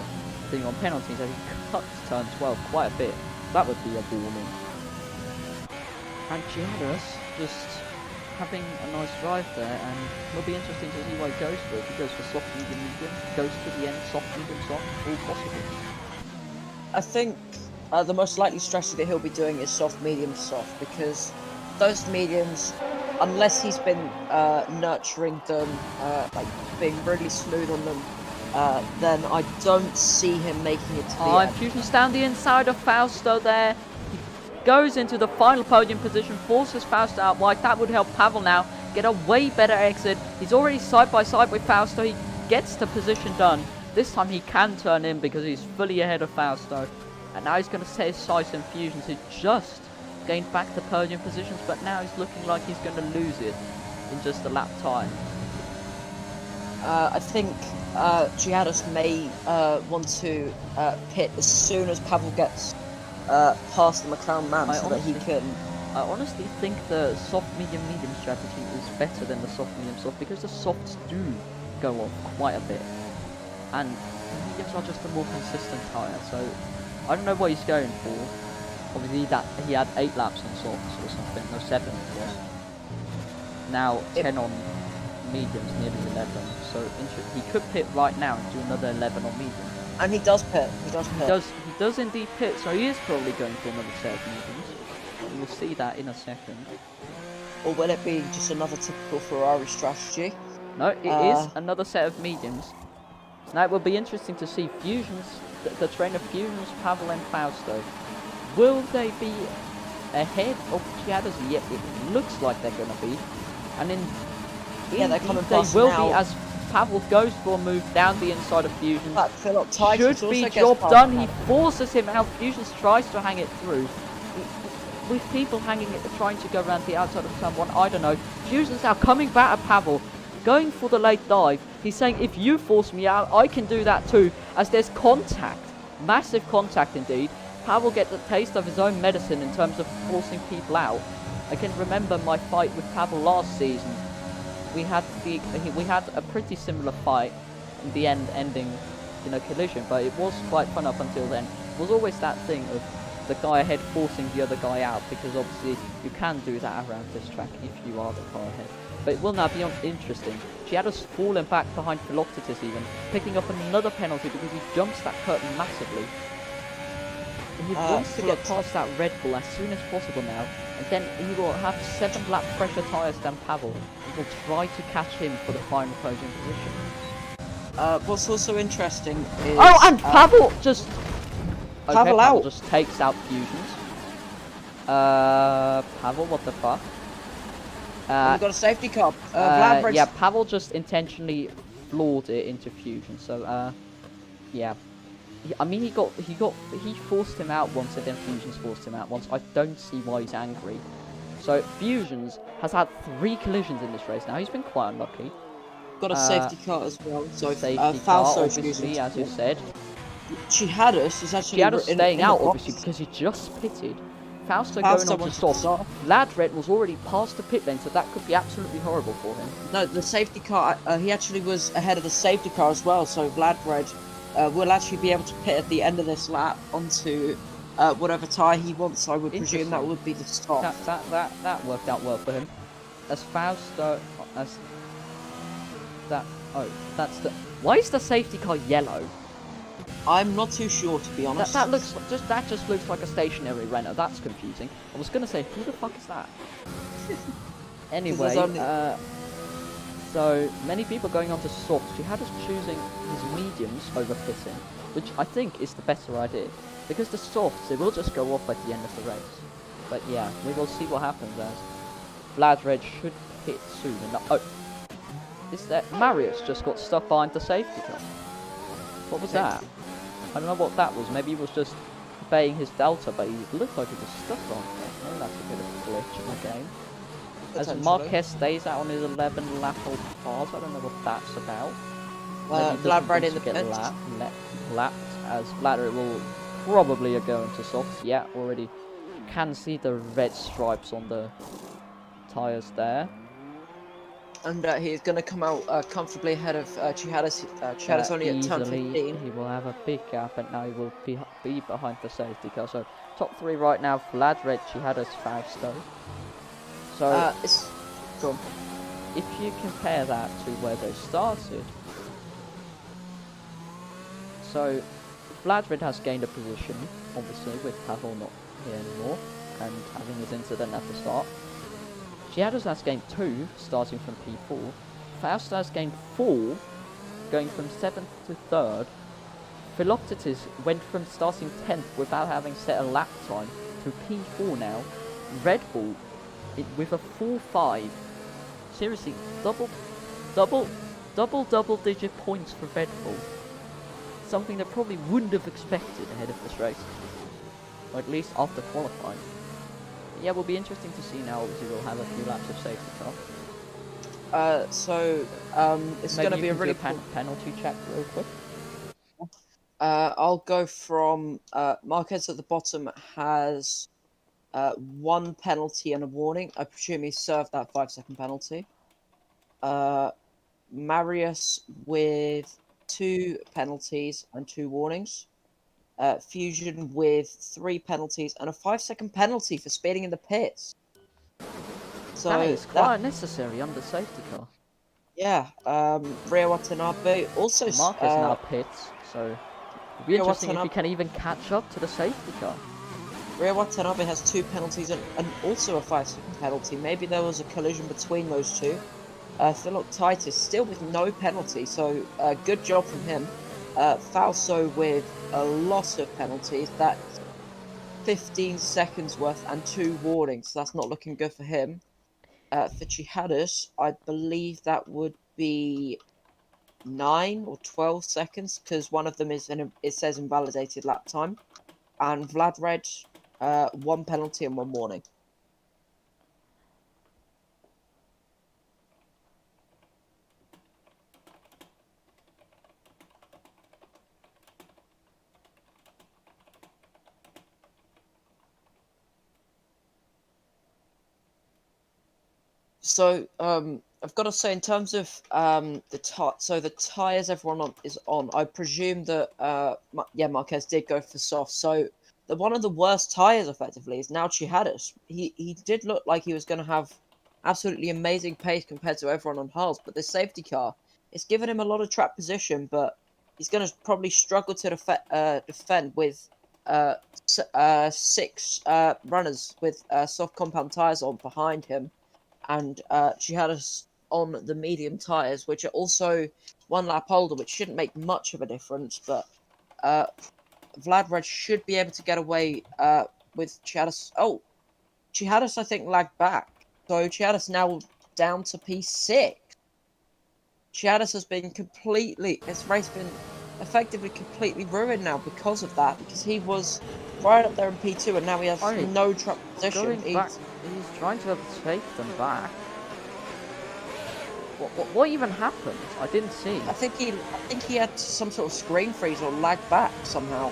thing on penalties, as he cuts turn 12 quite a bit. That would be a warning. And Chihadas just having a nice drive there, and it'll be interesting to see what he goes for. If he goes for soft, medium, medium, goes to the end, soft, medium, soft, all possible. I think the most likely strategy that he'll be doing is soft, medium, soft, because those mediums, unless he's been nurturing them, like being really smooth on them, then I don't see him making it to the end. Fusion's down the inside of Fausto there. He goes into the final podium position, forces Fausto out wide. That would help Pavel now get a way better exit. He's already side by side with Fausto. He gets the position done. This time he can turn in because he's fully ahead of Fausto. And now he's going to set his sights on Fusions, who just gained back the podium positions, but now he's looking like he's going to lose it in just a lap time. I think Chihadas may want to pit as soon as Pavel gets past the McLaren man, so that he can... I honestly think the soft medium medium strategy is better than the soft medium soft, because the softs do go off quite a bit, and the mediums are just a more consistent tyre. So I don't know what he's going for. Obviously that he had 8 laps on softs or something, no 7 it was. Now 10 on mediums, nearly 11. So he could pit right now and do another 11 on medium. And he does pit. He does indeed pit. So he is probably going for another set of mediums. We'll see that in a second. Or will it be just another typical Ferrari strategy? No, it is another set of mediums. Now it will be interesting to see Fusions, the train of Fusions, Pavel and Fausto. Will they be ahead of Giada's? Yeah, it looks like they're going to be. And they're coming they will be as Pavel goes for a move down the inside of Fusions. Should be job done. He forces him out. Fusions tries to hang it through. With people hanging it, trying to go around the outside of turn 1, I don't know. Fusions now coming back at Pavel, going for the late dive. He's saying, if you force me out, I can do that too, as there's contact. Massive contact indeed. Pavel gets a taste of his own medicine in terms of forcing people out. I can remember my fight with Pavel last season. We had a pretty similar fight in the end, ending in a collision, but it was quite fun up until then. It was always that thing of the guy ahead forcing the other guy out, because obviously you can do that around this track if you are the car ahead. But it will now be interesting. Giada's fallen back behind Philoctetus even, picking up another penalty because he jumps that curtain massively. And he wants to get past that Red Bull as soon as possible now, and then he will have 7 lap fresher tyres than Pavel, and will try to catch him for the final closing position. What's also interesting is... Oh, and Pavel just... Pavel out. Just takes out Fusions. Pavel, what the fuck? We've got a safety car. Yeah, Pavel just intentionally floored it into Fusion. So, yeah. I mean, he forced him out once, and then Fusions forced him out once. I don't see why he's angry. So, Fusions has had 3 collisions in this race now. He's been quite unlucky. Got a safety car as well. So, safety car, obviously, as you said. Giada's is actually... Giada's staying out, obviously, because he just pitted. Fausto going on to stop. Ladred was already past the pit lane, so that could be absolutely horrible for him. No, the safety car, he actually was ahead of the safety car as well, so Ladred will actually be able to pit at the end of this lap onto whatever tyre he wants. I would presume that would be the stop. That worked out well for him. As Fausto... as that... Oh, that's the... Why is the safety car yellow? I'm not too sure, to be honest. That just looks like a stationary Renault. That's confusing. I was gonna say, who the fuck is that? Anyway, so many people going on to softs. He had us choosing his mediums over pitting, which I think is the better idea, because the softs, they will just go off at the end of the race. But yeah, we will see what happens as Vladred should pit soon. Oh, is that Marius just got stuck behind the safety car? What was that? I don't know what that was. Maybe he was just obeying his delta, but he looked like he was stuck on it. Maybe that's a bit of a glitch in the game. As Marquez stays out on his 11 lap old cars, I don't know what that's about. Vlad in the get lapped, as Vlad will probably go into softs. Yeah, already can see the red stripes on the tyres there. And he's going to come out comfortably ahead of Chihadas. Chihadas only at turn 15. He will have a big gap, and now he will be behind the safety car. So top 3 right now: Vlad, Red, Chihadas, Fausto. So if you compare that to where they started, so Vladred has gained a position, obviously, with Pavel not here anymore and having his incident at the start. Giada's has gained 2, starting from P4. Fausto has gained 4, going from 7th to 3rd. Philoctetus went from starting 10th without having set a lap time to P4 now. Red Bull, with a 4-5. Seriously, double digit points for Red Bull. Something that probably wouldn't have expected ahead of this race. Or at least after qualifying. Yeah, it will be interesting to see now. Obviously, we'll have a few laps of safety car. It's going to be a really penalty check real quick. I'll go from Marquez at the bottom has 1 penalty and a warning. I presume he served that 5-second penalty. Marius with 2 penalties and 2 warnings. Fusion with 3 penalties and a 5-second penalty for speeding in the pits. So that is quite unnecessary on the safety car. Yeah, Rio Watanabe also, Marquez now pits, so it'll be Rio interesting if he Watanabe, can even catch up to the safety car. Rio Watanabe has 2 penalties and also a 5-second penalty. Maybe there was a collision between those two. Philip Titus still with no penalty, so good job from him. Falso with a lot of penalties. That's 15 seconds worth and 2 warnings. So that's not looking good for him. For Chihadis, I believe that would be 9 or 12 seconds because one of them is it says invalidated lap time. And Vlad Red, 1 penalty and 1 warning. So, I've got to say, in terms of the tires everyone is on. I presume that Marquez did go for soft. So one of the worst tires effectively is now Chihadis. He did look like he was going to have absolutely amazing pace compared to everyone on hards, but the safety car it's given him a lot of track position, but he's going to probably struggle to defend with 6 runners with soft compound tires on behind him, and she had us on the medium tyres, which are also 1 lap older, which shouldn't make much of a difference. But Vlad Red should be able to get away with Chiadas. Oh, Chiadas, I think, lagged back. So Chiadas now down to P6. Chiadas has been his race been effectively completely ruined now because of that, because he was right up there in P2 and now he has no track position. Going back, he's trying to take them back. What even happened? I didn't see. I think he had some sort of screen freeze or lag back somehow.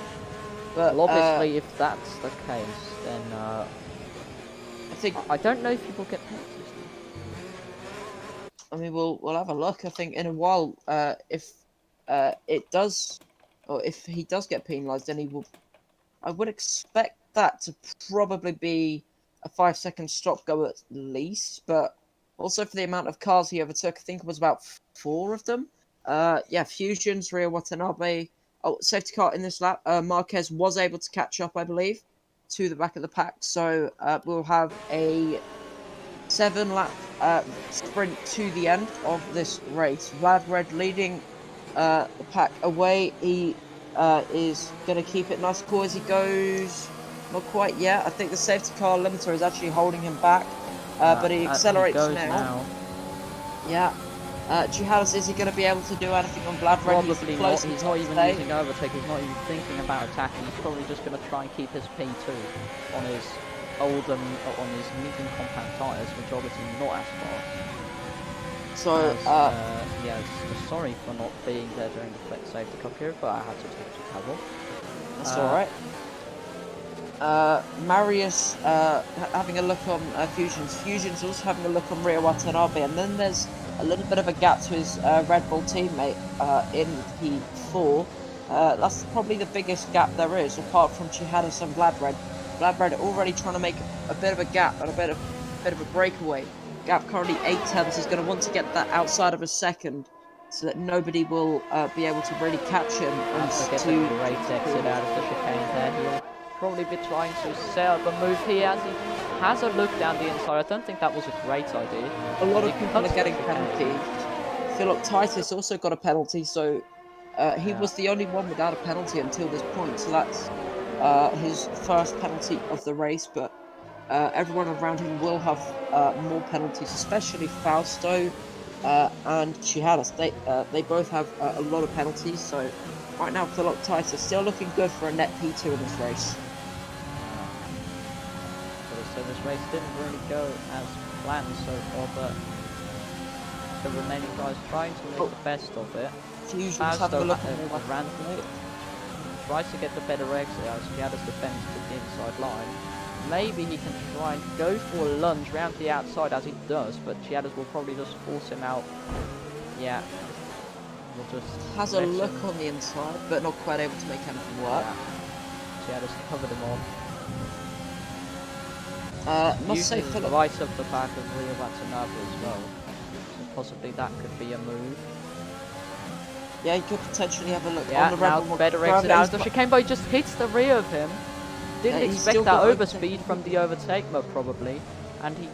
But well, obviously, if that's the case, then I think I don't know if people get penalties. I mean, we'll have a look. I think in a while, if it does, or if he does get penalised, then he will. I would expect that to probably be a 5-second stop go at least, but also for the amount of cars he overtook, I think it was about 4 of them. Yeah, Fusions, Rio Watanabe. Oh, safety car in this lap. Marquez was able to catch up, I believe, to the back of the pack. So we'll have a 7-lap sprint to the end of this race. Vlad Red leading the pack away. He is going to keep it nice and cool as he goes. Not quite yet. I think the safety car limiter is actually holding him back, but he accelerates now. Yeah. Jihadis, is he going to be able to do anything on Vlad Red? Probably not. He's not even using overtake. He's not even thinking about attacking. He's probably just going to try and keep his P2 on his on his medium compound tyres, which obviously not as fast. So, yeah, sorry for not being there during the safety car period, but I had to take to cover. That's alright. Marius having a look on Fusions. Fusions also having a look on Rio Watanabe, and then there's a little bit of a gap to his Red Bull teammate in P4. That's probably the biggest gap there is, apart from Chihadis and Vlad Red. Vlad Red already trying to make a bit of a gap and a bit of a breakaway. Gap currently 8 tenths. He's going to want to get that outside of a second, so that nobody will be able to really catch him. And to get a great exit out of the chicane there. He'll probably be trying to set up a move here as he has a look down the inside. I don't think that was a great idea. A lot of people are getting penalties. Philip Titus also got a penalty, so he was the only one without a penalty until this point. So that's his first penalty of the race, but everyone around him will have more penalties, especially Fausto and Chihadis. They both have a lot of penalties, so right now Philip Titus still looking good for a net P2 in this race. So this race didn't really go as planned so far, but the remaining guys trying to make the best of it. Fusion's having a look at tries to get the better exit as Chihadis defends to the inside line. Maybe he can try and go for a lunge round the outside as he does, but Chihadis will probably just force him out. Yeah. We'll just has a look on the inside, but not quite able to make anything work. Yeah. Chihadis covered him on. Must say Philip right up the back of Rio Watanabe as well. So possibly that could be a move. Yeah, you could potentially have a look Yeah, on the now Rebel. better exit out of the chicane, but he just hits the rear of him. Didn't he's expect still that got overspeed from the overtake mode probably, and he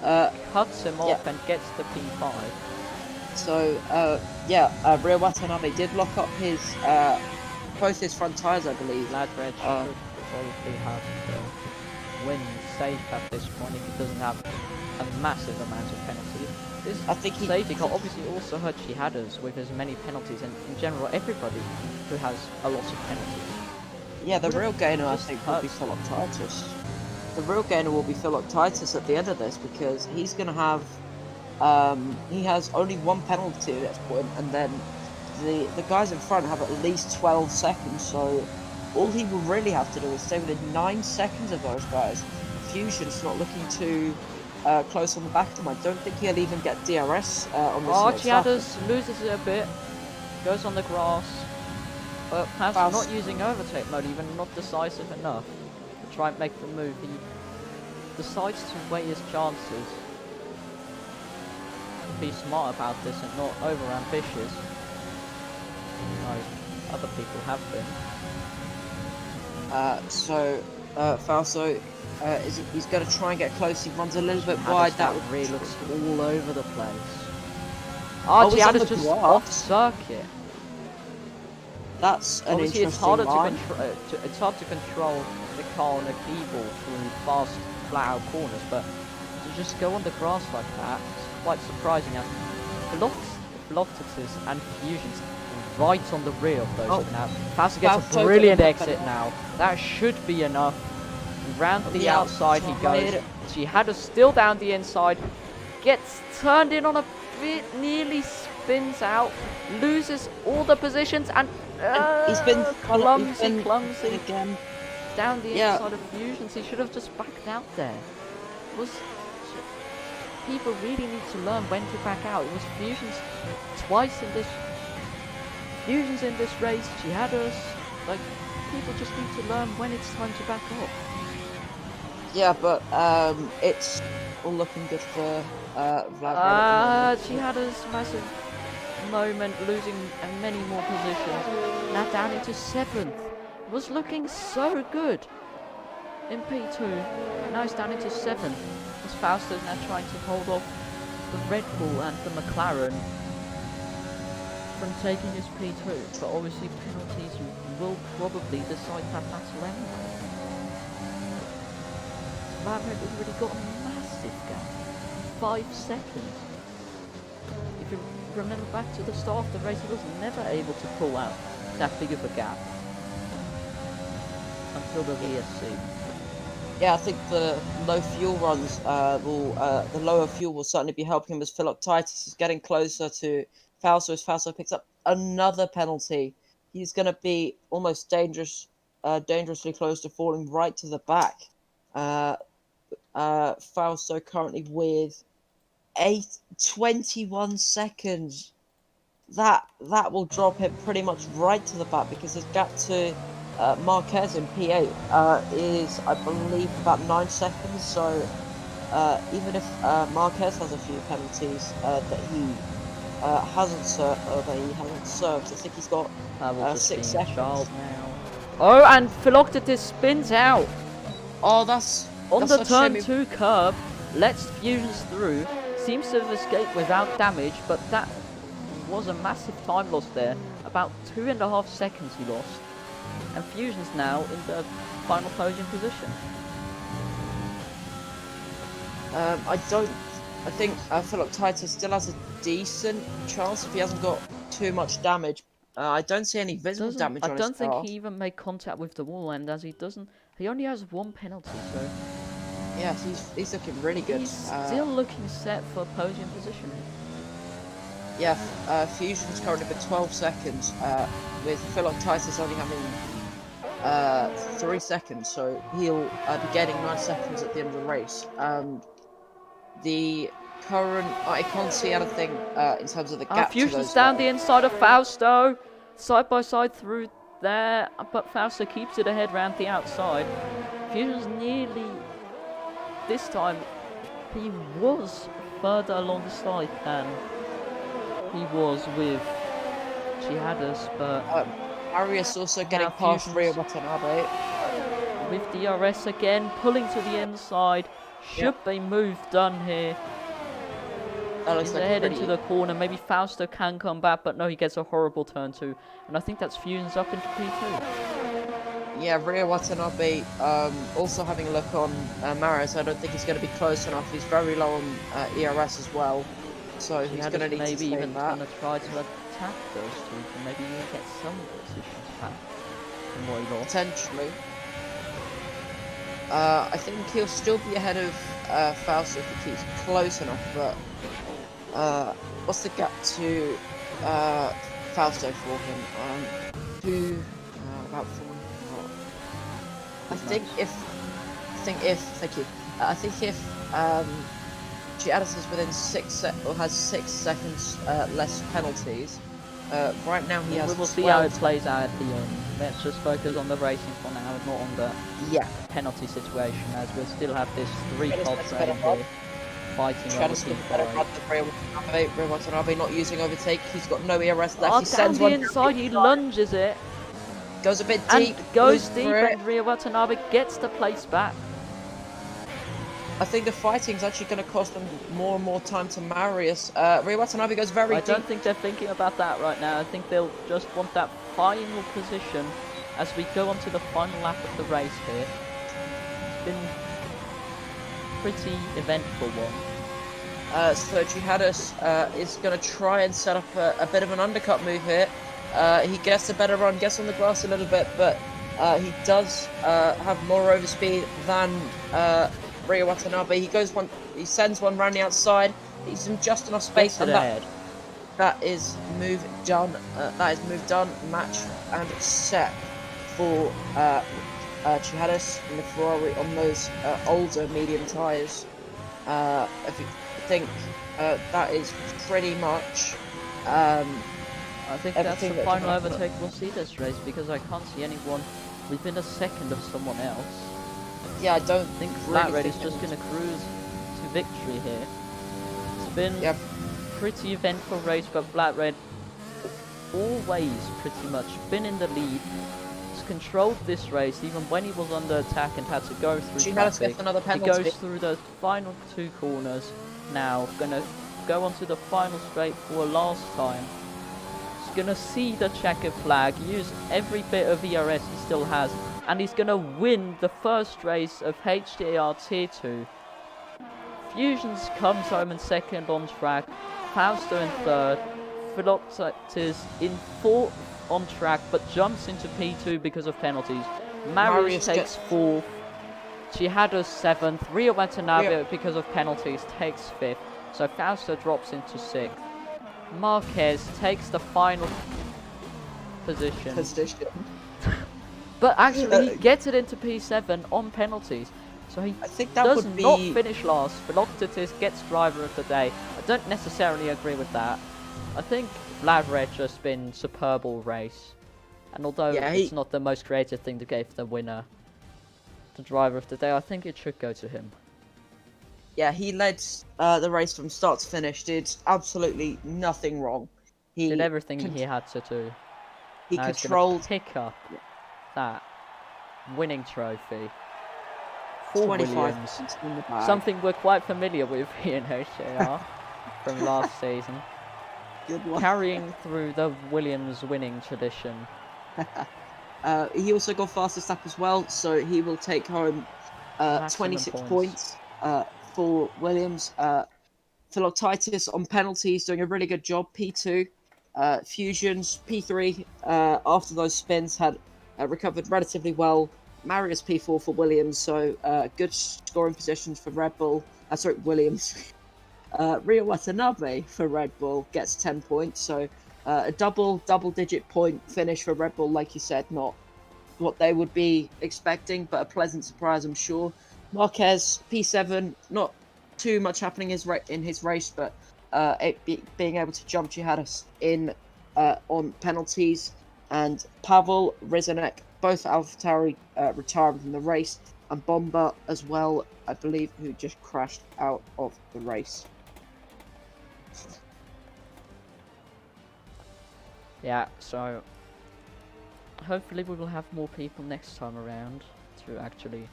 cuts him yeah. off and gets the P5. So, Rio Watanabe did lock up his, both his front tyres, I believe. Ladred should probably have the win safe at this point if he doesn't have a massive amount of penalties. This safety car obviously also hurt Chihadas with as many penalties, and in general everybody who has a lot of penalties. Yeah, the real gainer I think will be Philoctitis. The real gainer will be Philoctitis at the end of this, because he's going to have, he has only one penalty at this point, and then the guys in front have at least 12 seconds, so all he will really have to do is stay within 9 seconds of those guys. Fusion's not looking too close on the back of him. I don't think he'll even get DRS on this. Oh, Chiadas loses it a bit, goes on the grass, but perhaps not using overtake mode, even not decisive enough to try and make the move. He decides to weigh his chances, be smart about this and not over ambitious, like other people have been. Falso, he's going to try and get close. He runs a little bit wide. That really looks all over the place. Oh, Chiada's just off circuit. That's an obviously interesting it's hard to control the car on a keyboard through fast, flat-out corners, but to just go on the grass like that, it's quite surprising. As Velocities and Fusions right on the rear of those now. Fausto gets a brilliant exit now. That should be enough. Round the outside he goes. Chihadas still down the inside. Gets turned in on a bit, nearly spins out. Loses all the positions and he's been clumsy again. Down the inside of Fusions. He should have just backed out there. People really need to learn when to back out. It was Fusions twice in this. Fusions in this race, Chihadas, like, people just need to learn when it's time to back off. Yeah, but it's all looking good for Vladimir. Chihadas, massive moment, losing many more positions. Now down into 7th. Was looking so good in P2. Now he's down into 7th. As Fausto's now trying to hold off the Red Bull and the McLaren from taking his P2, but obviously penalties will probably decide that battle anyway. Vladimir has already got a massive gap, 5 seconds. If you remember back to the start of the race, he was never able to pull out that big of a gap until the VSC. Yeah, I think the low fuel runs the lower fuel will certainly be helping him, as Philoctitis is getting closer to Fausto. As Fausto picks up another penalty, he's going to be almost dangerously close to falling right to the back. Fausto currently with 21 seconds. That will drop him pretty much right to the back, because his gap to Marquez in P8 is, I believe, about 9 seconds. So even if Marquez has a few penalties that he hasn't served, I think he's got 6 seconds now. Oh, and Philoctitis spins out. Oh, that's on the turn 2 curb. Lets Fusions through. Seems to have escaped without damage, but that was a massive time loss there. About 2.5 seconds he lost. And Fusion's now in the final podium position. I think Philoctitis still has a decent chance if he hasn't got too much damage. I don't see any visible damage on his car. I don't think he even made contact with the wall, and as he only has 1 penalty, so... Yeah, he's looking really good. He's still looking set for podium position. Yeah, Fusion's currently for 12 seconds, with Philoctitis only having 3 seconds, so he'll be getting 9 seconds at the end of the race. The current, I can't see anything in terms of the gap. Fusion's down the inside of Fausto, side by side through there, but Fausto keeps it ahead round the outside. Fusion's nearly, this time, he was further along the side than he was with Jihadis, but Marius also Now getting past Rio Fusion's- Watanabe. with DRS again, pulling to the inside. Should be move done here. That looks He's like a ahead pretty... into the corner. Maybe Fausto can come back, but no, he gets a horrible turn too. And I think that's Fusion's up into P2. Yeah, Rio Watanabe also having a look on Marius. I don't think he's going to be close enough. He's very low on ERS as well. So he's going to need to maybe stay even that. going to try to attack those two to maybe even get some positions back from what he lost. Potentially. I think he'll still be ahead of Fausto if he keeps close enough, but what's the gap to Fausto for him? About 4. I think if thank you. I think if Giadis is within 6 or has 6 seconds less penalties. Right now he has. We will see how it plays out at the end. Let's just focus on the racing for now, and not on the penalty situation, as we still have this 3 top train here fighting over P5. Rio Watanabe not using overtake. He's got no ERS left. Oh, He sends down the one inside, he lunges it. Goes a bit And deep. goes deep, and Rio Watanabe gets the place back. I think the fighting's actually going to cost them more and more time to Marius. Rio Watanabe goes very deep. I don't think they're thinking about that right now. I think they'll just want that final position as we go on to the final lap of the race here. It's been pretty eventful one. So Jihadis is going to try and set up a bit of an undercut move here. He gets a better run, gets on the grass a little bit, but he does have more overspeed than Rio Watanabe. He sends one round the outside. He's in just enough space, and that is move done. Match and set for Jihadis and the Ferrari on those older medium tyres. I think that is pretty much. I think that's the final overtake we'll see this race, because I can't see anyone within a second of someone else. Yeah, I don't think Flat Red is just going to cruise to victory here. It's been a pretty eventful race, but Flat Red always pretty much been in the lead. He's controlled this race even when he was under attack and had to go through traffic. He goes through the final 2 corners now, going to go onto the final straight for a last time. He's going to see the checkered flag, use every bit of ERS he still has, and he's going to win the first race of HTAR Tier 2. Fusions comes home in second on track, Fausto in third, Philoctetes in fourth on track, but jumps into P2 because of penalties. Marius takes fourth, Jihadis 7th, Rio Watanabe because of penalties takes 5th, so Fausto drops into 6th. Marquez takes the final position. But actually he gets it into P7 on penalties, so he does not finish last. Philoctetes gets driver of the day. I don't necessarily agree with that. I think Lavred just been superb all race, and although it's not the most creative thing to give the winner the driver of the day, I think it should go to him. Yeah, he led the race from start to finish, did absolutely nothing wrong. He did everything he had to do. He controlled... pick up that winning trophy for Williams. Something we're quite familiar with here in HTAR from last season. Carrying through the Williams winning tradition. He also got fastest lap as well, so he will take home 26 points for Williams. Philoctetes on penalties, doing a really good job, P2. Fusions, P3, after those spins, had recovered relatively well. Marius P4 for Williams, so good scoring positions for Red Bull. Williams. Rio Watanabe for Red Bull gets 10 points, so a double-digit point finish for Red Bull, like you said, not what they would be expecting, but a pleasant surprise, I'm sure. Marquez, P7, not too much happening in his race, but being able to jump Jihadis in on penalties, and Pavel, Rizanek, both AlphaTauri retiring from the race, and Bomba as well, I believe, who just crashed out of the race. Yeah, so hopefully we will have more people next time around to actually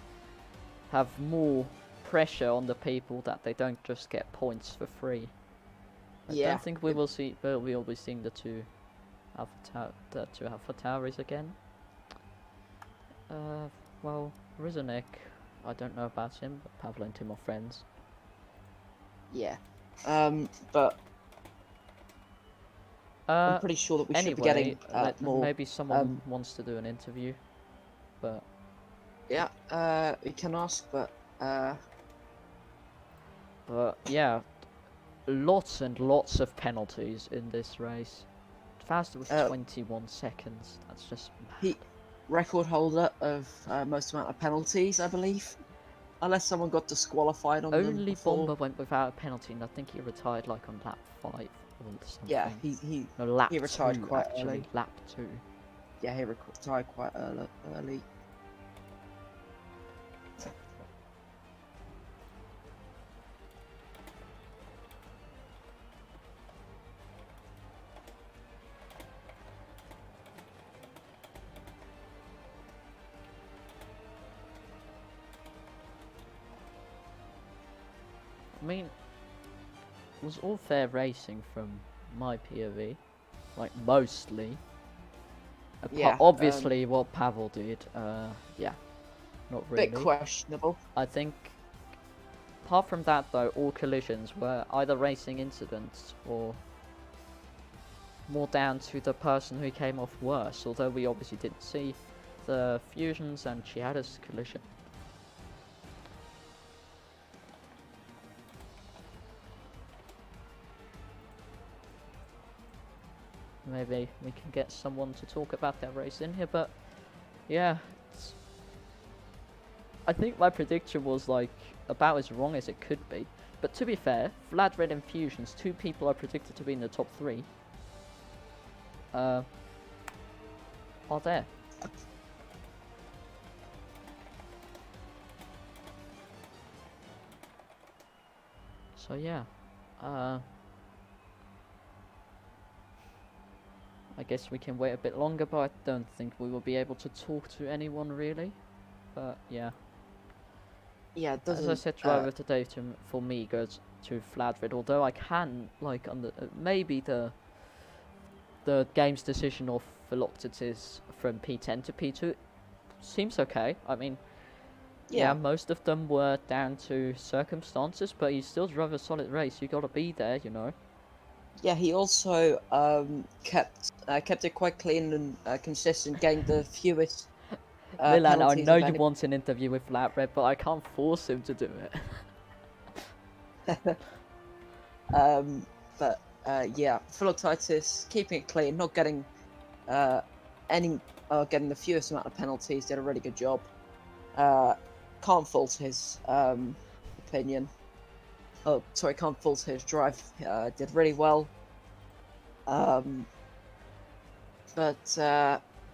have more pressure on the people that they don't just get points for free. I Yeah. don't think we will see, but we'll be seeing the two AlphaTauris again. Well, Rizanek, I don't know about him, but Pavlo and Tim are friends. Yeah. But I'm pretty sure that we should be getting more. Maybe someone wants to do an interview, but yeah, we can ask, but yeah, lots and lots of penalties in this race. Fastest was 21 seconds. That's just mad. He record holder of most amount of penalties, I believe. Unless someone got disqualified on them Only before. Bomber went without a penalty, and I think he retired like on lap 5 or something. Yeah, no, lap he retired 2 quite actually. early. Lap 2. Yeah, he retired quite early. I mean, it was all fair racing from my POV, like mostly. Yeah, obviously, what Pavel did, yeah, not really. Bit questionable. I think, apart from that though, all collisions were either racing incidents or more down to the person who came off worse, although we obviously didn't see the Fusions and Chiada's collision. Maybe we can get someone to talk about that race in here, but yeah, I think my prediction was like about as wrong as it could be. But to be fair, Vlad Red and Fusions, 2 people are predicted to be in the top 3, are there. So yeah, I guess we can wait a bit longer, but I don't think we will be able to talk to anyone really. But yeah. Yeah, it doesn't. As I said, driver today for me goes to Fladred. Although I can like on the maybe the game's decision of Philoctetes from P10 to P2 seems okay. I mean, yeah, most of them were down to circumstances, but he still drove a solid race. You gotta be there, you know. Yeah, he also kept it quite clean and consistent, getting the fewest Milan, I penalties know of you any... want an interview with Flatred, but I can't force him to do it. But yeah, Philoctetes keeping it clean, not getting getting the fewest amount of penalties, did a really good job. Can't fault his opinion. Oh, sorry, can't fault his drive. Did really well. But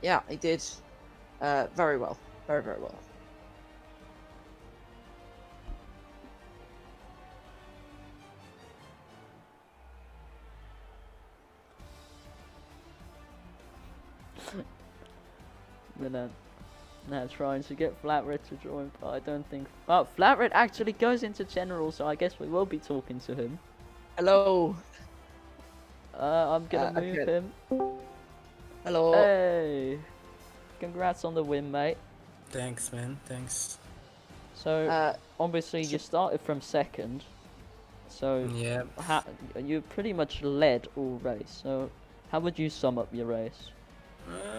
yeah, he did very well, very well. Milan. Now trying to get Flatred to join, but I don't think... Oh, Flatred actually goes into general, so I guess we will be talking to him. Hello. I'm gonna move him. Hello. Hey! Congrats on the win, mate. Thanks, man. Thanks. So, obviously you started from second. So, yeah, you pretty much led all race. So, how would you sum up your race?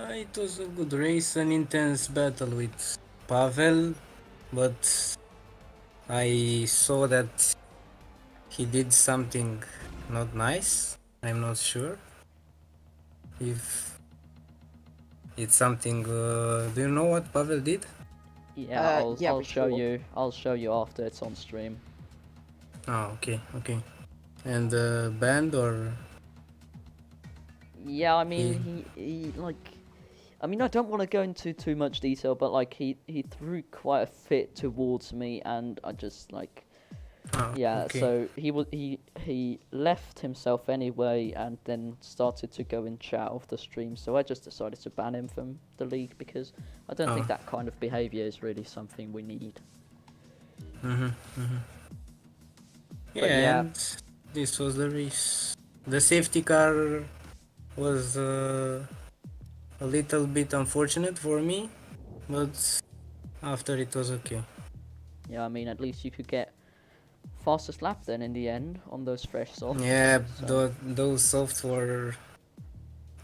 It was a good race, an intense battle with Pavel, but I saw that he did something not nice. I'm not sure if it's something. Do you know what Pavel did? Yeah, I'll show you. I'll show you after it's on stream. Oh, okay. And banned or? Yeah, I mean he like. I mean, I don't want to go into too much detail, but like he threw quite a fit towards me, and I just like Oh, Yeah, okay. so he left himself anyway, and then started to go in chat off the stream. So I just decided to ban him from the league because I don't think Oh. that kind of behavior is really something we need. Yeah, But yeah, and this was the race. The safety car was a little bit unfortunate for me, but after it was okay. yeah. I mean, at least you could get fastest lap then in the end on those fresh softs. Yeah, So those softs were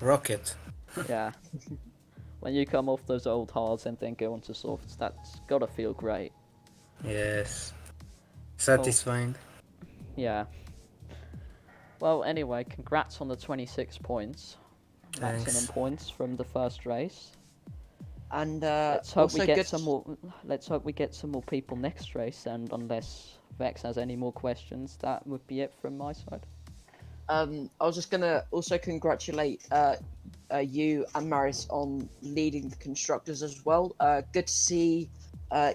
rocket. yeah, when you come off those old hards and then go onto softs, that's gotta feel great. Yes, Well, satisfying. yeah. Well, anyway, congrats on the 26 points, maximum Thanks. points from the first race. And Let's hope we also get good. some more. Let's hope we get some more people next race. And unless Vex has any more questions, that would be it from my side. I was just gonna also congratulate you and Maris on leading the constructors as well. Good to see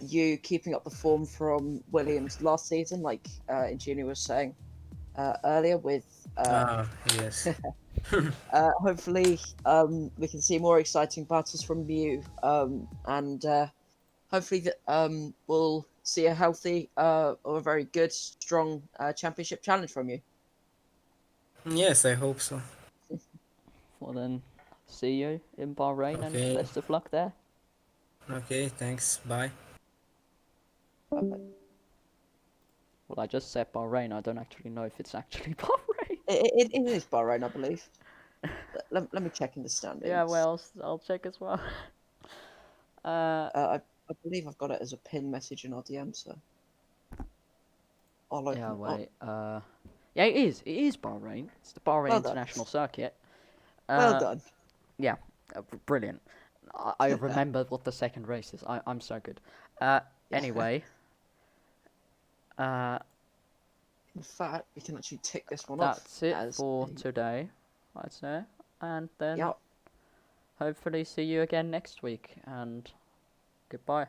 you keeping up the form from Williams last season, like Ingenia was saying earlier. With Yes. hopefully we can see more exciting battles from you, and hopefully that we'll see a healthy or a very good, strong championship challenge from you. Yes, I hope so. Well then, see you in Bahrain and Okay. best of luck there. Okay, thanks. Bye. Perfect. Well, I just said Bahrain. I don't actually know if it's actually Bahrain. It is Bahrain, I believe. Let me check in the Yeah, standings. well, I'll check as well. I believe I've got it as a pin message in our DM, so I'll Yeah, open it up. wait. Yeah, it is. It is Bahrain. It's the Bahrain Well done. International Circuit. Well Uh, done. yeah, brilliant. I remember what the second race is. I'm so good. Yeah. Anyway, In fact, we can actually tick this one off that's it as for today, I'd say. And then yeah. hopefully see you again next week. And goodbye.